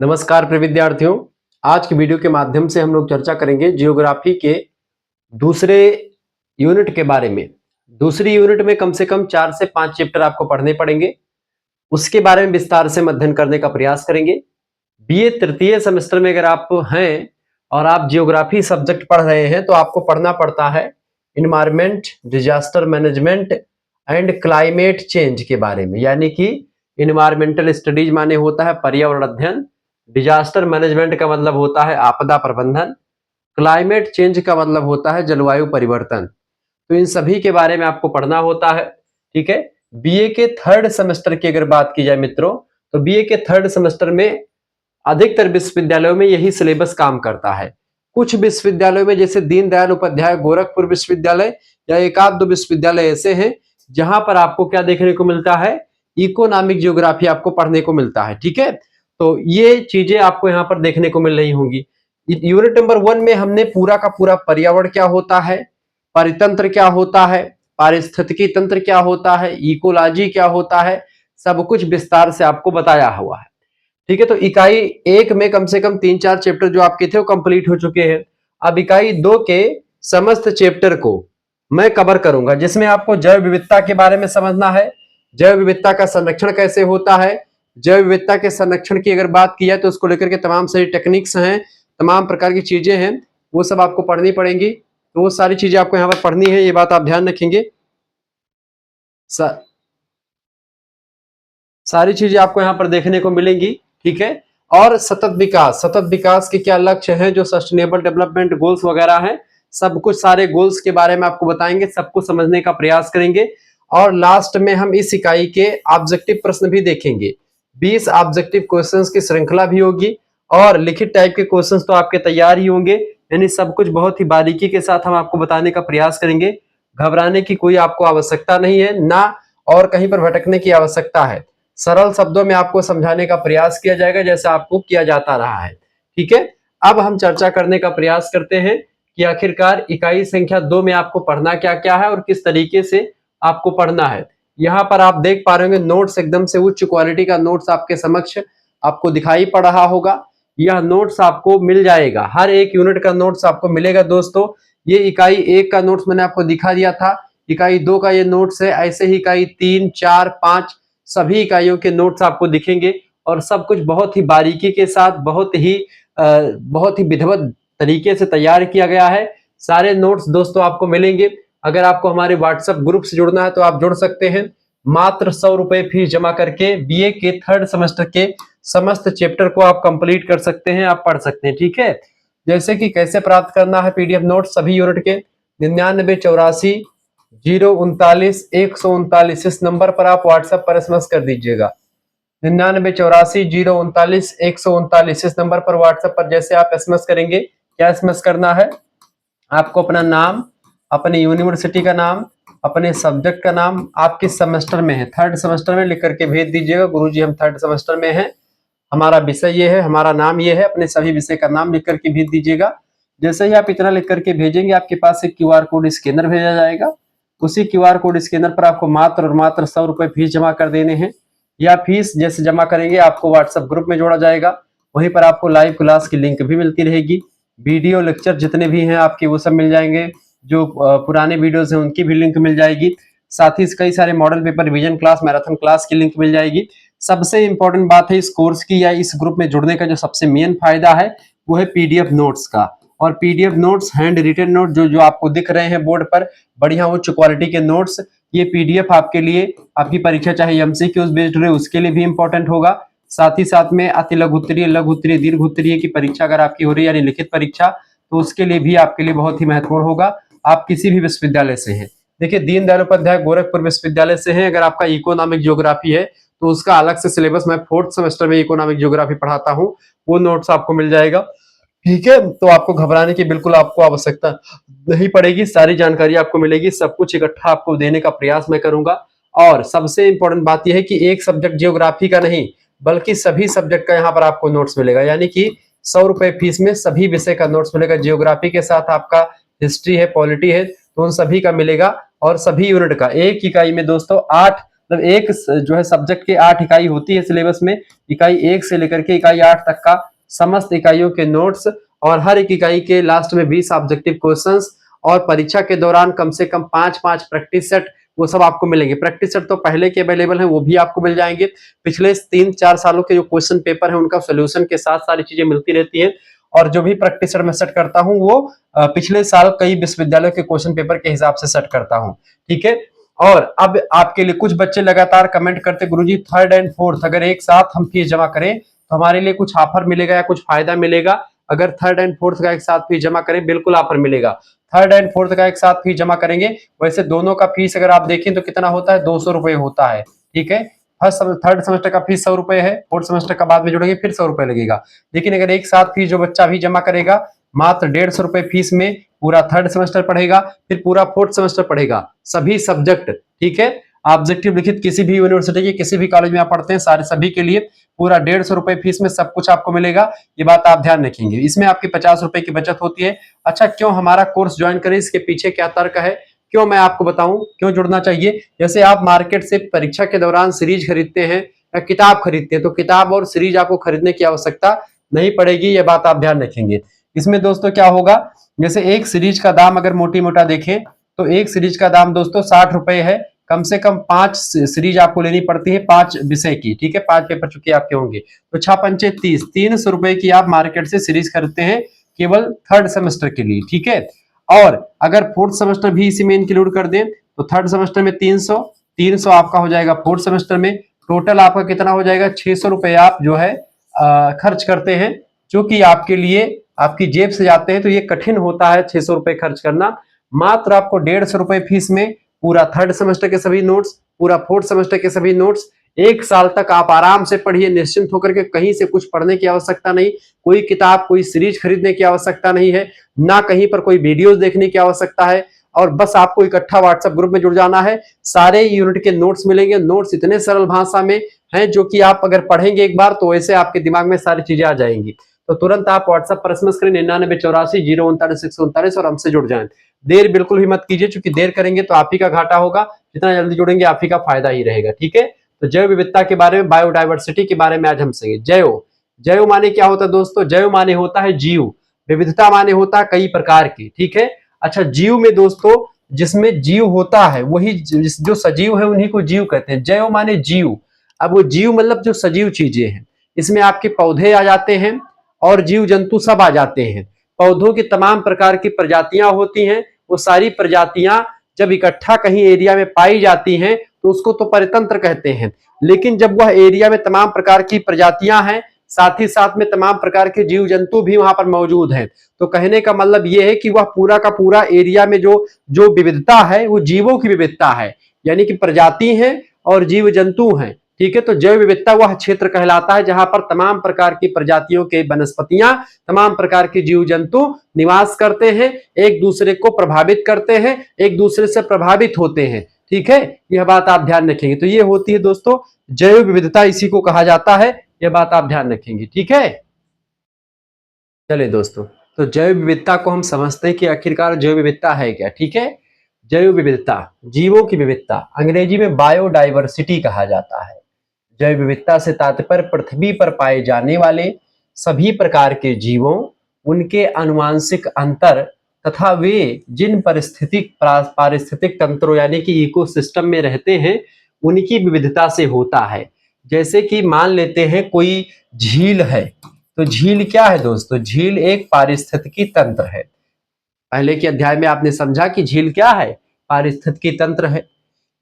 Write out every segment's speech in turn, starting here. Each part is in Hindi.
नमस्कार प्रिय विद्यार्थियों। आज की वीडियो के माध्यम से हम लोग चर्चा करेंगे जियोग्राफी के दूसरे यूनिट के बारे में। दूसरी यूनिट में कम से कम 4 से 5 चैप्टर आपको पढ़ने पड़ेंगे। उसके बारे में विस्तार से अध्ययन करने का प्रयास करेंगे। बीए तृतीय सेमेस्टर में अगर आप हैं और आप जियोग्राफी सब्जेक्ट पढ़ रहे हैं तो आपको पढ़ना पड़ता है environment, disaster management and climate change के बारे में। यानी कि इन्वायरमेंटल स्टडीज माने होता है पर्यावरण अध्ययन, डिजास्टर मैनेजमेंट का मतलब होता है आपदा प्रबंधन, क्लाइमेट चेंज का मतलब होता है जलवायु परिवर्तन। तो इन सभी के बारे में आपको पढ़ना होता है। ठीक है। बीए के थर्ड सेमेस्टर की अगर बात की जाए मित्रों, तो बीए के थर्ड सेमेस्टर में अधिकतर विश्वविद्यालयों में यही सिलेबस काम करता है। कुछ विश्वविद्यालयों में जैसे दीनदयाल उपाध्याय गोरखपुर विश्वविद्यालय या एक आध दो विश्वविद्यालय ऐसे हैं जहां पर आपको क्या देखने को मिलता है, इकोनॉमिक जियोग्राफी आपको पढ़ने को मिलता है। ठीक है। तो ये चीजें आपको यहाँ पर देखने को मिल रही होंगी। यूनिट नंबर 1 में हमने पूरा का पूरा पर्यावरण क्या होता है, परितंत्र क्या होता है, पारिस्थितिकी तंत्र क्या होता है, इकोलॉजी क्या होता है, सब कुछ विस्तार से आपको बताया हुआ है। ठीक है। तो इकाई 1 में कम से कम 3-4 चैप्टर जो आपके थे वो कंप्लीट हो चुके हैं। अब इकाई 2 के समस्त चैप्टर को मैं कवर करूंगा, जिसमें आपको जैव विविधता के बारे में समझना है, जैव विविधता का संरक्षण कैसे होता है, जैव विविधता के संरक्षण की अगर बात की जाए तो उसको लेकर के तमाम सारी टेक्निक्स हैं, तमाम प्रकार की चीजें हैं, वो सब आपको पढ़नी पड़ेंगी। तो वो सारी चीजें आपको यहाँ पर पढ़नी है, ये बात आप ध्यान रखेंगे। सारी चीजें आपको यहाँ पर देखने को मिलेंगी। ठीक है। और सतत विकास के क्या लक्ष्य हैं, जो सस्टेनेबल डेवलपमेंट गोल्स वगैरह हैं, सब कुछ सारे गोल्स के बारे में आपको बताएंगे, सबको समझने का प्रयास करेंगे। और लास्ट में हम इस इकाई के ऑब्जेक्टिव प्रश्न भी देखेंगे। 20 ऑब्जेक्टिव क्वेश्चंस की श्रृंखला भी होगी और लिखित टाइप के क्वेश्चंस तो आपके तैयार ही होंगे। यानी सब कुछ बहुत ही बारीकी के साथ हम आपको बताने का प्रयास करेंगे। घबराने की कोई आपको आवश्यकता नहीं है, ना और कहीं पर भटकने की आवश्यकता है। सरल शब्दों में आपको समझाने का प्रयास किया जाएगा जैसा आपको किया जाता रहा है। ठीक है। अब हम चर्चा करने का प्रयास करते हैं कि आखिरकार इकाई संख्या 2 में आपको पढ़ना क्या क्या है और किस तरीके से आपको पढ़ना है। यहाँ पर आप देख पा रहे होंगे नोट्स एकदम से उच्च क्वालिटी का नोट्स आपके समक्ष आपको दिखाई पड़ रहा होगा। यह नोट्स आपको मिल जाएगा, हर एक यूनिट का नोट्स आपको मिलेगा दोस्तों। ये इकाई 1 का नोट्स मैंने आपको दिखा दिया था, इकाई 2 का ये नोट्स है, ऐसे ही इकाई 3, 4, 5 सभी इकाइयों के नोट्स आपको दिखेंगे और सब कुछ बहुत ही बारीकी के साथ बहुत ही विधिवत तरीके से तैयार किया गया है। सारे नोट्स दोस्तों आपको मिलेंगे। अगर आपको हमारे व्हाट्सएप ग्रुप से जुड़ना है तो आप जुड़ सकते हैं। मात्र 100 रुपए फीस जमा करके बीए के थर्ड सेमेस्टर के समस्त चैप्टर को आप कंप्लीट कर सकते हैं, आप पढ़ सकते हैं। ठीक है। जैसे कि कैसे प्राप्त करना है पीडीएफ नोट सभी यूनिट के, 9984-039-139 इस नंबर पर आप व्हाट्सएप पर एसएमएस कर दीजिएगा। 9984-039-139 इस नंबर पर व्हाट्सएप पर जैसे आप एसएमएस करेंगे, क्या एसएमएस करना है, आपको अपना नाम, अपनी यूनिवर्सिटी का नाम, अपने सब्जेक्ट का नाम, आप किस सेमेस्टर में है, थर्ड सेमेस्टर में लिख करके भेज दीजिएगा। गुरुजी हम थर्ड सेमेस्टर में हैं, हमारा विषय ये है, हमारा नाम ये है, अपने सभी विषय का नाम लिख करके भेज दीजिएगा। जैसे ही आप इतना लिख करके भेजेंगे आपके पास एक क्यूआर कोड स्कैनर भेजा जाएगा। उसी क्यूआर कोड स्कैनर पर आपको मात्र और मात्र 100 रुपए फीस जमा कर देने हैं। या फीस जैसे जमा करेंगे आपको व्हाट्सएप ग्रुप में जोड़ा जाएगा, वहीं पर आपको लाइव क्लास की लिंक भी मिलती रहेगी। वीडियो लेक्चर जितने भी हैं आपके वो सब मिल जाएंगे, जो पुराने वीडियोज हैं उनकी भी लिंक मिल जाएगी। साथ ही कई सारे model paper revision class, marathon class की लिंक मिल जाएगी। सबसे इंपॉर्टेंट बात है इस कोर्स की या इस ग्रुप में जुड़ने का जो सबसे मेन फायदा है वो है पीडीएफ नोट्स का। और PDF notes, handwritten note जो आपको दिख रहे हैं बोर्ड पर, बढ़िया उच्च क्वालिटी के नोट्स, ये पीडीएफ आपके लिए आपकी परीक्षा चाहे एमसीक्यूज बेस्ड रहे उसके लिए भी इंपॉर्टेंट होगा। साथ ही साथ में अति लघु उत्तरीय, लघु उत्तरीय, दीर्घ उत्तरीय की परीक्षा अगर आपकी हो रही है यानी लिखित परीक्षा, तो उसके लिए भी आपके लिए बहुत ही महत्वपूर्ण होगा। आप किसी भी विश्वविद्यालय से हैं, देखिए दीनदयाल उपाध्याय गोरखपुर विश्वविद्यालय से हैं, अगर आपका इकोनॉमिक ज्योग्राफी है तो उसका अलग से सिलेबस, मैं फोर्थ सेमेस्टर में इकोनॉमिक ज्योग्राफी पढ़ाता हूं, वो नोट्स आपको मिल जाएगा। ठीक है। तो आपको घबराने की बिल्कुल आपको आवश्यकता नहीं पड़ेगी, सारी जानकारी आपको मिलेगी, सब कुछ इकट्ठा आपको देने का प्रयास मैं करूंगा। और सबसे इंपॉर्टेंट बात यह है कि एक सब्जेक्ट जियोग्राफी का नहीं बल्कि सभी सब्जेक्ट का यहाँ पर आपको नोट्स मिलेगा। यानी कि 100 रुपए फीस में सभी विषय का नोट्स मिलेगा। जियोग्राफी के साथ आपका हिस्ट्री है, पॉलिटी है, तो उन सभी का मिलेगा। और सभी यूनिट का एक इकाई में दोस्तों 8 मतलब एक जो है सब्जेक्ट की 8 इकाई होती है सिलेबस में, इकाई 1 से लेकर के इकाई 8 तक का समस्त इकाइयों के नोट्स और हर एक इकाई के लास्ट में 20 ऑब्जेक्टिव क्वेश्चंस और परीक्षा के दौरान कम से कम 5-5 प्रैक्टिस सेट वो सब आपको मिलेंगे। प्रैक्टिस सेट तो पहले के अवेलेबल हैं, वो भी आपको मिल जाएंगे। पिछले 3-4 सालों के जो क्वेश्चन पेपर है उनका सोल्यूशन के साथ सारी चीजें मिलती रहती है। और जो भी प्रैक्टिस सेट मैं सेट करता हूँ वो पिछले साल कई विश्वविद्यालयों के क्वेश्चन पेपर के हिसाब से सेट करता हूँ, ठीक है। और अब आपके लिए कुछ बच्चे लगातार कमेंट करते गुरुजी 3rd एंड 4th अगर एक साथ हम फीस जमा करें तो हमारे लिए कुछ ऑफर मिलेगा या कुछ फायदा मिलेगा। अगर 3rd एंड 4th का एक साथ फीस जमा करें बिल्कुल ऑफर मिलेगा। 3rd एंड 4th का एक साथ फीस जमा करेंगे, वैसे दोनों का फीस अगर आप देखें तो कितना होता है, 200 रुपए होता है, ठीक है। थर्ड सेमेस्टर का फीस 100 रुपए है, 4th सेमेस्टर का बाद में जोड़ेंगे फिर 100 रुपए लगेगा। लेकिन अगर एक साथ फीस जो बच्चा भी जमा करेगा मात्र 150 रुपए फीस में पूरा 3rd सेमेस्टर पढ़ेगा, फिर पूरा 4th सेमेस्टर पढ़ेगा, सभी सब्जेक्ट, ठीक है। ऑब्जेक्टिव लिखित किसी भी यूनिवर्सिटी के किसी भी कॉलेज में आप पढ़ते हैं सारे सभी के लिए पूरा 150 रुपए फीस में सब कुछ आपको मिलेगा। ये बात आप ध्यान रखेंगे। इसमें आपकी 50 रुपए की बचत होती है। अच्छा, क्यों हमारा कोर्स ज्वाइन करें, इसके पीछे क्या तर्क है, क्यों मैं आपको बताऊं क्यों जुड़ना चाहिए। जैसे आप मार्केट से परीक्षा के दौरान सीरीज खरीदते हैं या किताब खरीदते हैं तो किताब और सीरीज आपको खरीदने की आवश्यकता नहीं पड़ेगी, ये बात आप ध्यान रखेंगे। इसमें दोस्तों क्या होगा, जैसे एक सीरीज का दाम अगर मोटी मोटा देखें तो एक सीरीज का दाम दोस्तों 60 रुपए है। कम से कम 5 सीरीज आपको लेनी पड़ती है 5 विषय की, ठीक है। 5 पेपर चुके आपके होंगे तो 6×5 = 30, 300 रुपए की आप मार्केट से सीरीज खरीदते हैं केवल 3rd सेमेस्टर के लिए, ठीक है। और अगर 4th सेमेस्टर भी इसी में इंक्लूड कर दें तो 3rd सेमेस्टर में 300 आपका हो जाएगा 4th सेमेस्टर में। टोटल आपका कितना हो जाएगा, 600 रुपए आप जो है खर्च करते हैं, जो कि आपके लिए आपकी जेब से जाते हैं तो ये कठिन होता है 600 रुपए खर्च करना। मात्र आपको 150 रुपए फीस में पूरा 3rd सेमेस्टर के सभी नोट्स, पूरा 4th सेमेस्टर के सभी नोट्स, एक साल तक आप आराम से पढ़िए निश्चिंत होकर के, कहीं से कुछ पढ़ने की आवश्यकता नहीं, कोई किताब कोई सीरीज खरीदने की आवश्यकता नहीं है, ना कहीं पर कोई वीडियोस देखने की आवश्यकता है। और बस आपको इकट्ठा व्हाट्सएप ग्रुप में जुड़ जाना है, सारे यूनिट के नोट्स मिलेंगे। नोट्स इतने सरल भाषा में हैं जो कि आप अगर पढ़ेंगे एक बार तो वैसे आपके दिमाग में सारी चीजें आ जाएंगी। तो तुरंत आप व्हाट्सएप पर एसएमएस करें 99848039 और हमसे जुड़ जाएं। देर बिल्कुल भी मत कीजिए, क्योंकि देर करेंगे तो आप ही का घाटा होगा, जितना जल्दी जुड़ेंगे आप ही का फायदा ही रहेगा, ठीक है। तो जैव विविधता के बारे में, बायोडाइवर्सिटी के बारे में आज हम समझेंगे। जैव माने क्या होता है दोस्तों, जैव माने होता है जीव, विविधता माने होता है कई प्रकार की, ठीक है। अच्छा, जीव में दोस्तों जिसमें जीव होता है वही जो सजीव है उन्हीं को जीव कहते हैं। जैव माने जीव। अब वो जीव मतलब जो सजीव चीजें हैं, इसमें आपके पौधे आ जाते हैं और जीव जंतु सब आ जाते हैं। पौधों की तमाम प्रकार की प्रजातियां होती हैं, वो सारी प्रजातियां जब इकट्ठा कहीं एरिया में पाई जाती हैं तो उसको तो परितंत्र कहते हैं। लेकिन जब वह एरिया में तमाम प्रकार की प्रजातियां हैं, साथ ही साथ में तमाम प्रकार के जीव जंतु भी वहां पर मौजूद हैं, तो कहने का मतलब यह है कि वह पूरा का पूरा एरिया में जो विविधता है वो जीवों की विविधता है, यानी कि प्रजाति है और जीव जंतु हैं, ठीक है। तो जैव विविधता वह क्षेत्र कहलाता है जहां पर तमाम प्रकार की प्रजातियों के वनस्पतियां, तमाम प्रकार के जीव जंतु निवास करते हैं, एक दूसरे को प्रभावित करते हैं, एक दूसरे से प्रभावित होते हैं, ठीक है। यह बात आप ध्यान रखेंगे। तो ये होती है दोस्तों जैव विविधता, इसी को कहा जाता है, यह बात आप ध्यान रखेंगे, ठीक है। चलिए दोस्तों, तो जैव विविधता को हम समझते हैं कि आखिरकार जैव विविधता है क्या, ठीक है। जैव विविधता जीवों की विविधता, अंग्रेजी में बायोडाइवर्सिटी कहा जाता है। जैव विविधता से तात्पर्य पृथ्वी पर पाए जाने वाले सभी प्रकार के जीवों, उनके आनुवंशिक अंतर तथा वे जिन पारिस्थितिक तंत्रों यानी कि इकोसिस्टम में रहते हैं उनकी विविधता से होता है। जैसे कि मान लेते हैं कोई झील है, तो झील क्या है दोस्तों, झील एक पारिस्थितिकी तंत्र है। पहले के अध्याय में आपने समझा कि झील क्या है, पारिस्थितिकी तंत्र है।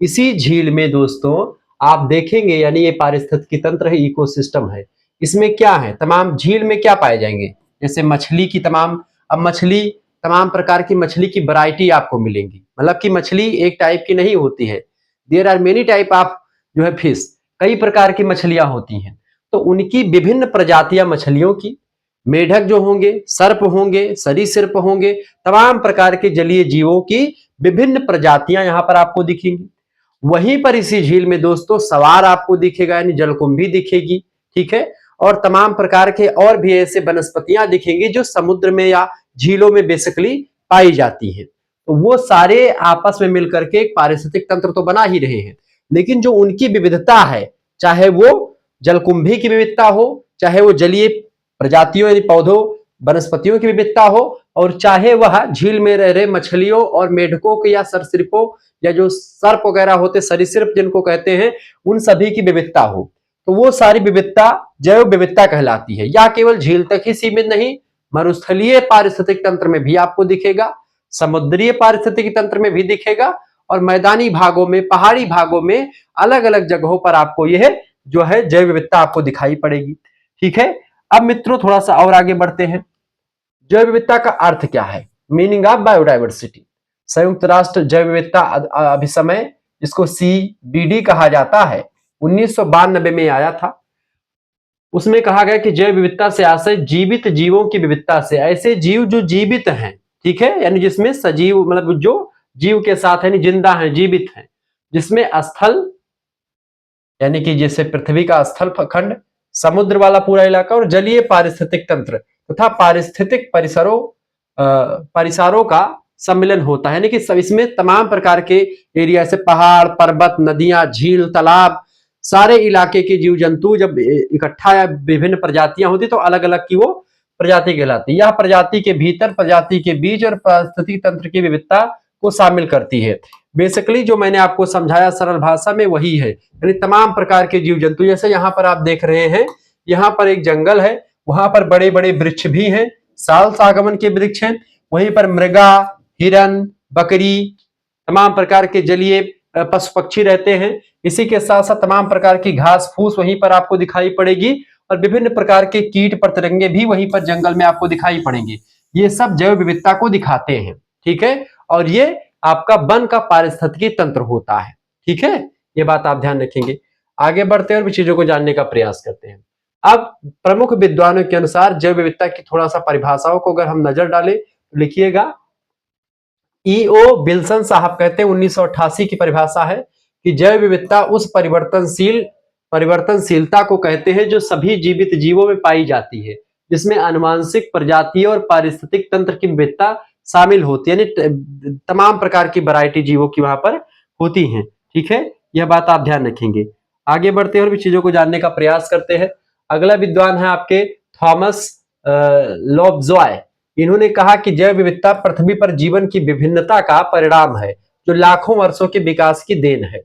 इसी झील में दोस्तों आप देखेंगे, यानी ये पारिस्थितिकी तंत्र है, इकोसिस्टम है। इसमें क्या है, तमाम झील में क्या पाए जाएंगे, जैसे मछली की तमाम प्रकार की मछली की वैरायटी आपको मिलेंगी। मतलब कि मछली एक टाइप की नहीं होती है, there are many type of जो है फिश, कई प्रकार की मछलियां होती हैं। तो उनकी विभिन्न प्रजातियां मछलियों की, मेढक जो होंगे, सर्प होंगे, सरीसृप होंगे, तमाम प्रकार के जलीय जीवों की विभिन्न प्रजातियां यहां पर आपको दिखेंगी। वहीं पर इसी झील में दोस्तों सवार आपको दिखेगा, यानी जलकुंभी दिखेगी, ठीक है। और तमाम प्रकार के और भी ऐसे वनस्पतियां दिखेंगी जो समुद्र में या झीलों में बेसिकली पाई जाती हैं। तो वो सारे आपस में मिलकर के एक पारिस्थितिक तंत्र तो बना ही रहे हैं। लेकिन जो उनकी विविधता है, चाहे वो जलकुंभी की विविधता हो, चाहे वो जलीय प्रजातियों यानी पौधों वनस्पतियों की विविधता हो, और चाहे वह झील में रह रहे मछलियों और मेढकों के या सरीसृपों या जो सर्प वगैरह होते सरीसृप जिनको कहते हैं, उन सभी की विविधता हो, तो वो सारी विविधता जैव विविधता कहलाती है। या केवल झील तक ही सीमित नहीं, मरुस्थलीय पारिस्थितिक तंत्र में भी आपको दिखेगा, समुद्रीय पारिस्थितिक तंत्र में भी दिखेगा, और मैदानी भागों में, पहाड़ी भागों में, अलग अलग जगहों पर आपको यह जो है जैव विविधता आपको दिखाई पड़ेगी। ठीक है, अब मित्रों थोड़ा सा और आगे बढ़ते हैं। जैव विविधता का अर्थ क्या है? Meaning of biodiversity. संयुक्त राष्ट्र जैव विविधता अभिसमय, जिसको CBD कहा जाता है, 1992 में आया था। उसमें कहा गया कि जैव विविधता से आशय जीवित जीवों की विविधता से, ऐसे जीव जो जीवित हैं, ठीक है, यानी जिसमें सजीव मतलब जो जीव के साथ यानी जिंदा हैं, जीवित हैं, जिसमें स्थल यानी कि जैसे पृथ्वी का स्थल खंड, समुद्र वाला पूरा इलाका, और जलीय पारिस्थितिक तंत्र तथा पारिस्थितिक परिसरों का सम्मिलन होता है, यानी कि सब इसमें तमाम प्रकार के एरिया से पहाड़, पर्वत, नदियां, झील, तालाब, सारे इलाके के जीव जंतु जब इकट्ठा या विभिन्न प्रजातियां होती तो अलग अलग की वो प्रजाति कहलाती है। यह प्रजाति के भीतर, प्रजाति के बीच और पारिस्थितिक तंत्र की विविधता को शामिल करती है। बेसिकली जो मैंने आपको समझाया सरल भाषा में वही है, यानी तमाम प्रकार के जीव जंतु। जैसे यहाँ पर आप देख रहे हैं, यहाँ पर एक जंगल है, वहां पर बड़े बड़े वृक्ष भी हैं, साल सागवन के वृक्ष हैं, वहीं पर मृगा, हिरन, बकरी, तमाम प्रकार के जलीय पशु पक्षी रहते हैं। इसी के साथ साथ तमाम प्रकार की घास फूस वहीं पर आपको दिखाई पड़ेगी, और विभिन्न प्रकार के कीट पतंगे भी वहीं पर जंगल में आपको दिखाई पड़ेंगे। ये सब जैव विविधता को दिखाते हैं। ठीक है, और ये आपका वन का पारिस्थितिकी तंत्र होता है। ठीक है, ये बात आप ध्यान रखेंगे। आगे बढ़ते हैं और भी चीजों को जानने का प्रयास करते हैं। अब प्रमुख विद्वानों के अनुसार जैव विविधता की थोड़ा सा परिभाषाओं को अगर हम नजर डालें तो लिखिएगा। E.O. विल्सन साहब कहते हैं, 1988 की परिभाषा है कि जैव विविधता उस परिवर्तनशीलता को कहते हैं जो सभी जीवित जीवों में पाई जाती है, जिसमें आनुवंशिक, प्रजातीय और पारिस्थितिक तंत्र की विविधता शामिल होती है, यानी तमाम प्रकार की वैरायटी जीवों की वहां पर होती हैं। ठीक है, यह बात आप ध्यान रखेंगे। आगे बढ़ते हैं और भी चीजों को जानने का प्रयास करते हैं। अगला विद्वान है आपके थॉमस लोब्जॉय। इन्होंने कहा कि जैव विविधता पृथ्वी पर जीवन की विभिन्नता का परिणाम है, जो लाखों वर्षों के विकास की देन है।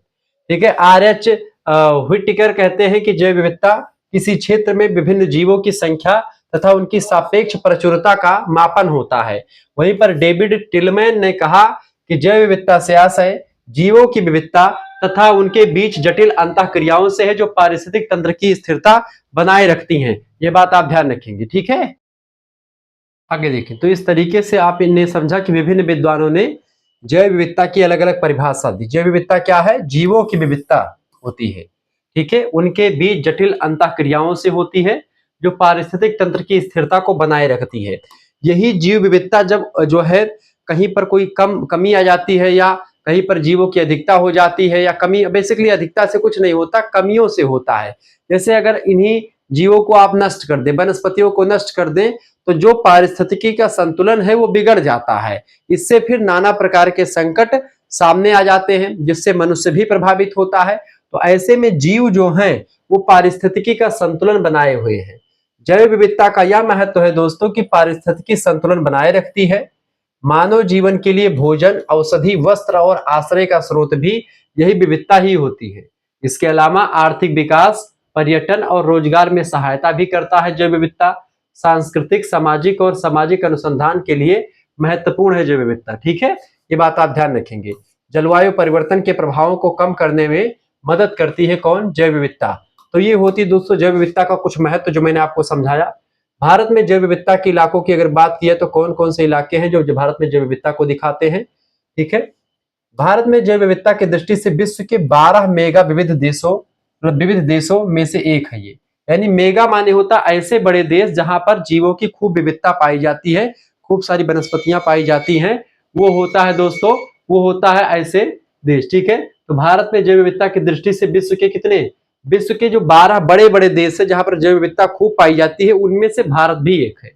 ठीक है, R.H. व्हिटेकर कहते हैं कि जैव विविधता किसी क्षेत्र में विभिन्न जीवों की संख्या तथा उनकी सापेक्ष प्रचुरता का मापन होता है। वहीं पर डेविड टिलमैन ने कहा कि जैव विविधता से आशय जीवों की विविधता तथा उनके बीच जटिल अंतःक्रियाओं से है, जो पारिस्थितिक तंत्र की स्थिरता बनाए रखती हैं। ये बात आप ध्यान रखेंगे। ठीक है, आगे देखें तो इस तरीके से आप इन्हें समझा कि विभिन्न विद्वानों ने जैव विविधता की अलग अलग परिभाषा दी। जैव विविधता क्या है? जीवों की विविधता होती है। ठीक है, उनके बीच जटिल अंतःक्रियाओं से होती है, जो पारिस्थितिक तंत्र की स्थिरता को बनाए रखती है। यही जीव विविधता जब जो है कहीं पर कोई कमी आ जाती है, या कहीं पर जीवों की अधिकता हो जाती है, या कमी, बेसिकली अधिकता से कुछ नहीं होता, कमियों से होता है। जैसे अगर इन्हीं जीवों को आप नष्ट कर दें, वनस्पतियों को नष्ट कर दें, तो जो पारिस्थितिकी का संतुलन है वो बिगड़ जाता है। इससे फिर नाना प्रकार के संकट सामने आ जाते हैं, जिससे मनुष्य भी प्रभावित होता है। तो ऐसे में जीव जो हैं वो पारिस्थितिकी का संतुलन बनाए हुए हैं। जैव विविधता का यह महत्व है दोस्तों कि पारिस्थितिकी संतुलन बनाए रखती है। मानव जीवन के लिए भोजन, औषधि, वस्त्र और आश्रय का स्रोत भी यही विविधता ही होती है। इसके अलावा आर्थिक विकास, पर्यटन और रोजगार में सहायता भी करता है जैव विविधता। सांस्कृतिक, सामाजिक और सामाजिक अनुसंधान के लिए महत्वपूर्ण है जैव विविधता। ठीक है, ये बात आप ध्यान रखेंगे। जलवायु परिवर्तन के प्रभावों को कम करने में मदद करती है कौन? जैव विविधता। तो ये होती दोस्तों जैव विविधता का कुछ महत्व जो मैंने आपको समझाया। भारत में जैव विविधता के इलाकों की अगर बात की है तो कौन कौन से इलाके हैं जो भारत में जैव विविधता को दिखाते हैं? ठीक है, भारत में जैव विविधता की दृष्टि से विश्व के 12 मेगा विविध देशों में से एक है ये। यानी मेगा माने होता ऐसे बड़े देश जहां पर जीवों की खूब विविधता पाई जाती है, खूब सारी वनस्पतियां पाई जाती हैं, वो होता है दोस्तों, वो होता है ऐसे देश। ठीक है, तो भारत में जैव विविधता की दृष्टि से विश्व के जो 12 बड़े बड़े देश है जहां पर जैव विविधता खूब पाई जाती है, उनमें से भारत भी एक है।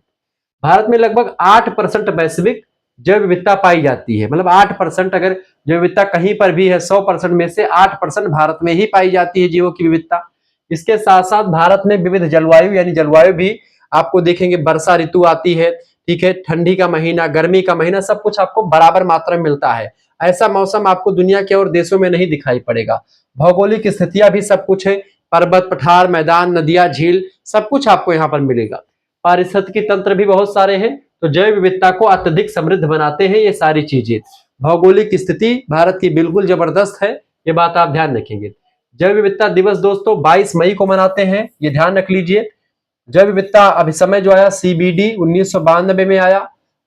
भारत में लगभग 8% वैश्विक जैव विविधता पाई जाती है। मतलब 8% अगर जैव विविधता कहीं पर भी है 100% में से 8% भारत में ही पाई जाती है जीवों की विविधता। इसके साथ साथ भारत में विविध जलवायु यानी जलवायु भी आपको देखेंगे, वर्षा ऋतु आती है, ठीक है, ठंडी का महीना, गर्मी का महीना, सब कुछ आपको बराबर मात्रा में मिलता है। ऐसा मौसम आपको दुनिया के और देशों में नहीं दिखाई पड़ेगा। भौगोलिक स्थितियां भी सब कुछ है, पर्वत, पठार, मैदान, नदियां, झील, सब कुछ आपको यहाँ पर मिलेगा। पारिस्थितिकी तंत्र भी बहुत सारे हैं, तो जैव विविधता को अत्यधिक समृद्ध बनाते हैं ये सारी चीजें। भौगोलिक स्थिति भारत की बिल्कुल जबरदस्त है, ये बात आप ध्यान रखेंगे। जैव विविधता दिवस दोस्तों 22 मई को मनाते हैं, ये ध्यान रख लीजिए। जैव विविधता अभिसमय जो आया CBD 1992 में आया।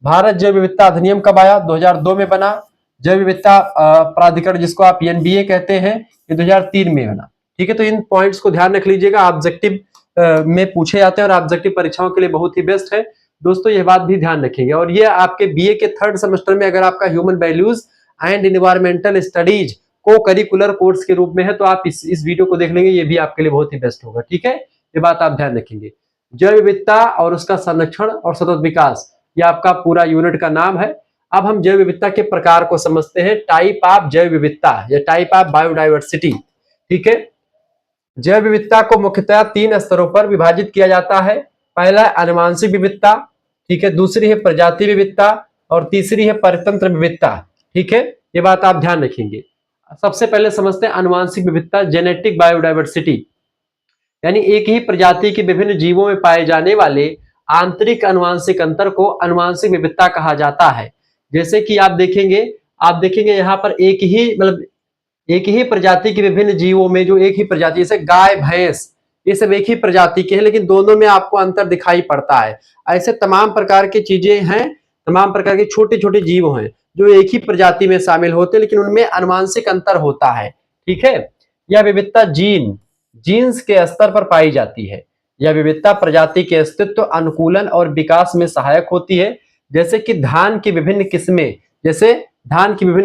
भारत जैव विविधता अधिनियम कब आया? 2002 में बना। जैव विविधता प्राधिकरण जिसको आप NBA कहते हैं, ये 2003 में बना। ठीक है, तो इन पॉइंट्स को ध्यान रख लीजिएगा, ऑब्जेक्टिव में पूछे जाते हैं और ऑब्जेक्टिव परीक्षाओं के लिए बहुत ही बेस्ट है दोस्तों, यह बात भी ध्यान रखेंगे। और ये आपके BA के 3rd सेमेस्टर में अगर आपका human values and environmental studies को करिकुलर कोर्स के रूप में है तो आप इस वीडियो को देख लेंगे, ये भी आपके लिए बहुत ही बेस्ट होगा। ठीक है, ये बात आप ध्यान रखेंगे। जैव विविधता और उसका संरक्षण और सतत विकास, ये आपका पूरा यूनिट का नाम है। अब हम जैव विविधता के प्रकार को समझते हैं, टाइप ऑफ जैव विविधता या टाइप ऑफ बायोडाइवर्सिटी। ठीक है, जैव विविधता को मुख्यतः 3 स्तरों पर विभाजित किया जाता है। पहला आनुवंशिक विविधता, ठीक है, दूसरी है प्रजाति विविधता और तीसरी है परितंत्र विविधता। ठीक है, ये बात आप ध्यान रखेंगे। सबसे पहले समझते हैं आनुवंशिक विविधता, जेनेटिक बायोडाइवर्सिटी, यानी एक ही प्रजाति के विभिन्न जीवों में पाए जाने वाले आंतरिक अनुवांशिक अंतर को आनुवंशिक विविधता कहा जाता है। जैसे कि आप देखेंगे यहाँ पर एक ही प्रजाति के विभिन्न जीवों में जो एक ही प्रजाति, जैसे गाय, भैंस, ये सब एक ही प्रजाति के हैं लेकिन दोनों में आपको अंतर दिखाई पड़ता है। ऐसे तमाम प्रकार की चीजें हैं, तमाम प्रकार के छोटे छोटे जीव हैं जो एक ही प्रजाति में शामिल होते हैं लेकिन उनमें आनुवंशिक अंतर होता है। ठीक है, यह विविधता जीन्स के स्तर पर पाई जाती है। यह विविधता प्रजाति के अस्तित्व, अनुकूलन और विकास में सहायक होती है। जैसे कि धान की विभिन्न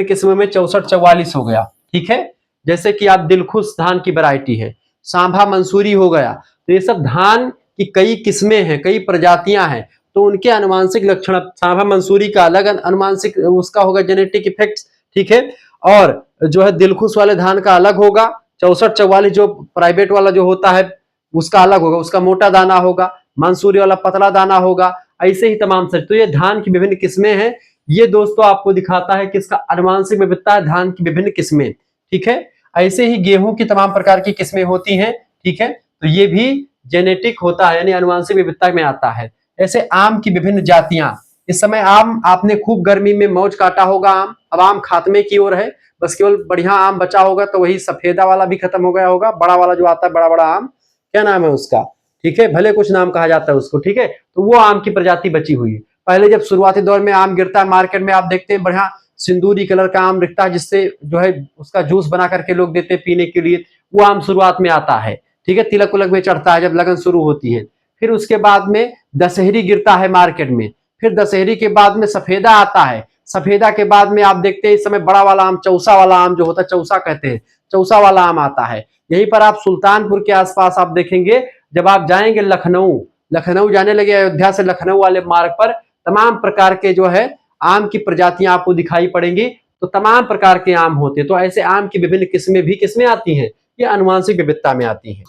किस्मों में 64-44 हो गया। ठीक है, जैसे कि आप दिलखुश धान की वैरायटी है, सांभा मंसूरी हो गया, तो ये सब धान की कई किस्में हैं, कई प्रजातियां हैं, तो उनके आनुवंशिक लक्षण, सांभा मंसूरी का अलग आनुवंशिक उसका होगा जेनेटिक इफेक्ट्स। ठीक है, और जो है दिलखुश वाले धान का अलग होगा, 64-44 जो प्राइवेट वाला जो होता है उसका अलग होगा, उसका मोटा दाना होगा, मंसूरी वाला पतला दाना होगा, ऐसे ही तमाम सर। तो ये धान की विभिन्न किस्में हैं। ये दोस्तों आपको दिखाता है कि इसका आनुवंशिक विविधता है, धान की विभिन्न किस्में। ठीक है, ऐसे ही गेहूं की तमाम प्रकार की किस्में होती हैं। ठीक है, तो ये भी जेनेटिक होता है यानी आनुवंशिक विविधता में आता है। ऐसे आम की विभिन्न जातियां, इस समय आम आपने खूब गर्मी में मौज काटा होगा, अब आम खात्मे की ओर है, बस केवल बढ़िया आम बचा होगा, तो वही सफेदा वाला भी खत्म हो गया होगा, बड़ा वाला जो आता है, बड़ा बड़ा आम, क्या नाम है उसका? ठीक है, भले कुछ नाम कहा जाता है उसको। ठीक है, तो वो आम की प्रजाति बची हुई है। पहले जब शुरुआती दौर में आम गिरता है मार्केट में, आप देखते हैं बढ़िया सिंदूरी कलर का आम दिखता है, जिससे जो है उसका जूस बना करके लोग देते हैं पीने के लिए, वो आम शुरुआत में आता है। ठीक है, तिलक उलक में चढ़ता है जब लगन शुरू होती है। फिर उसके बाद में दशहरी गिरता है मार्केट में, फिर दशहरी के बाद में सफेदा आता है, सफेदा के बाद में आप देखते हैं इस समय बड़ा वाला आम, चौसा वाला आम जो होता है, चौसा कहते हैं, चौसा वाला आम आता है। यहीं पर आप सुल्तानपुर के आसपास आप देखेंगे, जब आप जाएंगे लखनऊ जाने लगे, अयोध्या से लखनऊ वाले मार्ग पर तमाम प्रकार के जो है आम की प्रजातियां आपको दिखाई पड़ेंगी, तो तमाम प्रकार के आम होते हैं। तो ऐसे आम की विभिन्न किस्में आती हैं, ये आनुवंशिक विविधता में आती हैं।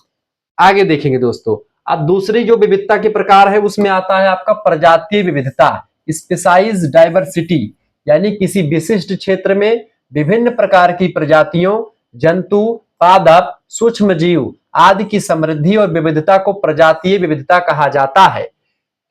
आगे देखेंगे दोस्तों, अब दूसरी जो विविधता के प्रकार है उसमें आता है आपका प्रजातीय विविधता, स्पेसाइज डाइवर्सिटी, यानी किसी विशिष्ट क्षेत्र में विभिन्न प्रकार की प्रजातियों, जंतु, पादप, सूक्ष्म जीव आदि की समृद्धि और विविधता को प्रजातीय विविधता कहा जाता है।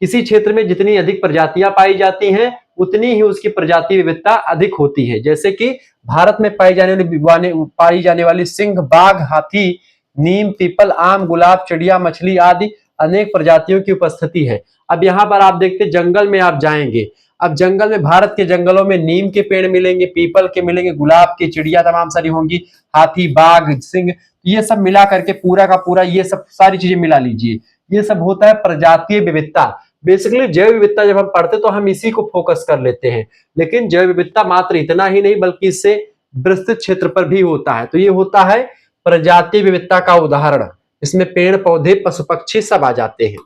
किसी क्षेत्र में जितनी अधिक प्रजातियां पाई जाती हैं उतनी ही उसकी प्रजातीय विविधता अधिक होती है। जैसे कि भारत में पाई जाने वाली सिंह, बाघ, हाथी, नीम, पीपल, आम, गुलाब, चिड़िया, मछली आदि अनेक प्रजातियों की उपस्थिति है। अब यहाँ पर आप देखते जंगल में आप जाएंगे, अब जंगल में, भारत के जंगलों में नीम के पेड़ मिलेंगे, पीपल के मिलेंगे, गुलाब के, चिड़िया तमाम सारी होंगी, हाथी, बाघ, सिंह, ये सब मिला करके पूरा का पूरा ये सब सारी चीजें मिला लीजिए, ये सब होता है प्रजातीय विविधता। बेसिकली जैव विविधता जब हम पढ़ते तो हम इसी को फोकस कर लेते हैं, लेकिन जैव विविधता मात्र इतना ही नहीं बल्कि इससे विस्तृत क्षेत्र पर भी होता है। तो ये होता है प्रजातीय विविधता का उदाहरण, इसमें पेड़ पौधे, पशु पक्षी सब आ जाते हैं।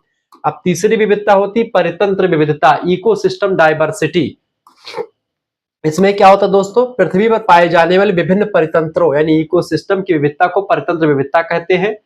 अब तीसरी विविधता होती परितंत्र विविधता, इकोसिस्टम डाइवर्सिटी। इसमें क्या होता है दोस्तों, पृथ्वी पर पाए जाने वाले विभिन्न परितंत्रों यानी इकोसिस्टम की विविधता को परितंत्र विविधता कहते हैं।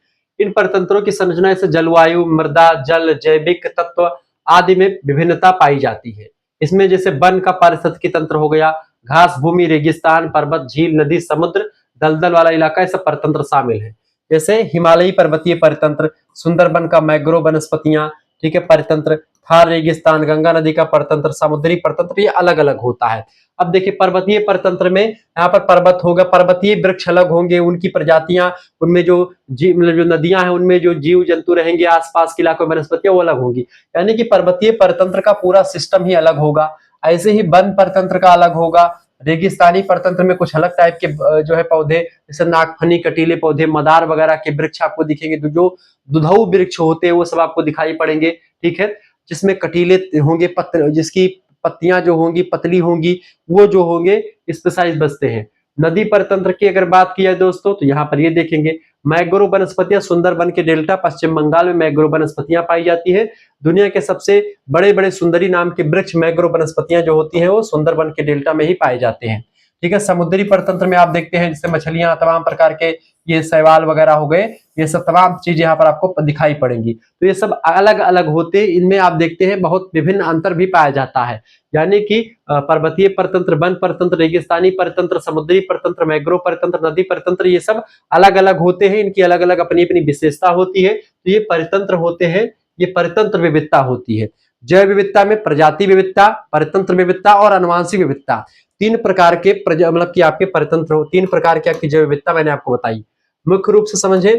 इन परितंत्रों की संरचना से जलवायु, मृदा, जल, जैविक तत्व आदि में विभिन्नता पाई जाती है। इसमें जैसे वन का पारिस्थितिकी तंत्र हो गया, घास भूमि, रेगिस्तान, पर्वत, झील, नदी, समुद्र, दलदल वाला इलाका, ये सब परितंत्र शामिल है। जैसे हिमालयी पर्वतीय परितंत्र, सुंदरबन का मैग्रोव वनस्पतियां, ठीक है, परितंत्र, थार रेगिस्तान, गंगा नदी का परितंत्र, समुद्री परितंत्र, ये अलग अलग होता है। अब देखिए पर्वतीय परतंत्र में यहाँ पर पर्वत होगा, पर्वतीय वृक्ष अलग होंगे, उनकी प्रजातियां, उनमें जो मतलब जो नदियां हैं उनमें जो जीव जंतु रहेंगे, आसपास के इलाकों में वनस्पतियां वो अलग होंगी। यानी कि पर्वतीय परतंत्र का पूरा सिस्टम ही अलग होगा। ऐसे ही वन परतंत्र का अलग होगा। रेगिस्तानी परतंत्र में कुछ अलग टाइप के जो है पौधे, जैसे नागफनी, कटीले पौधे, मदार वगैरह के वृक्ष आपको दिखेंगे। तो जो दुधाऊ वृक्ष होते हैं वो सब आपको दिखाई पड़ेंगे, ठीक है, जिसमें कटीले होंगे, पत्र जिसकी पत्तियां जो होंगी पतली होंगी, वो जो होंगे स्पेसाइज बसते हैं। नदी परतंत्र की अगर बात की जाए दोस्तों तो यहाँ पर ये देखेंगे मैग्रोव वनस्पतियां, सुंदरबन के डेल्टा पश्चिम बंगाल में मैग्रोव वनस्पतियां पाई जाती है। दुनिया के सबसे बड़े बड़े सुंदरी नाम के वृक्ष मैग्रोव वनस्पतियां जो होती हैं वो सुंदरबन के डेल्टा में ही पाए जाते हैं, ठीक है। समुद्री परतंत्र में आप देखते हैं जैसे मछलियां, तमाम प्रकार के ये शैवाल वगैरह हो गए, ये सब तमाम चीज यहाँ पर आपको दिखाई पड़ेंगी। तो ये सब अलग अलग होते, इनमें आप देखते हैं बहुत विभिन्न अंतर भी पाया जाता है। यानी कि पर्वतीय परतंत्र, वन परतंत्र, रेगिस्तानी परतंत्र, समुद्री परतंत्र, मैग्रोव परतंत्र, नदी परतंत्र, ये सब अलग अलग होते हैं। इनकी अलग अलग अपनी अपनी विशेषता होती है। तो ये परितंत्र होते हैं, ये परितंत्र विविधता होती है। जैव विविधता में प्रजाति विविधता, परितंत्र विविधता और अनुवांशिक विविधता, तीन प्रकार के मतलब कि आपके परितंत्र हो, तीन प्रकार की आपकी जैव विविधता मैंने आपको बताई। मुख्य रूप से समझे,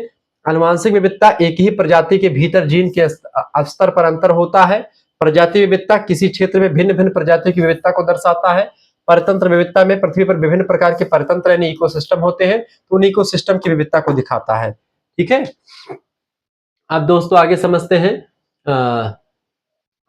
अनुवांशिक विविधता एक ही प्रजाति के भीतर जीन के स्तर पर अंतर होता है। प्रजाति विविधता किसी क्षेत्र में भिन्न भिन्न प्रजातियों की विविधता को दर्शाता है। परतंत्र विविधता में पृथ्वी पर विभिन्न प्रकार के परतंत्र यानी इकोसिस्टम होते हैं, तो उन इकोसिस्टम की विविधता को दिखाता है, ठीक है। अब दोस्तों आगे समझते हैं।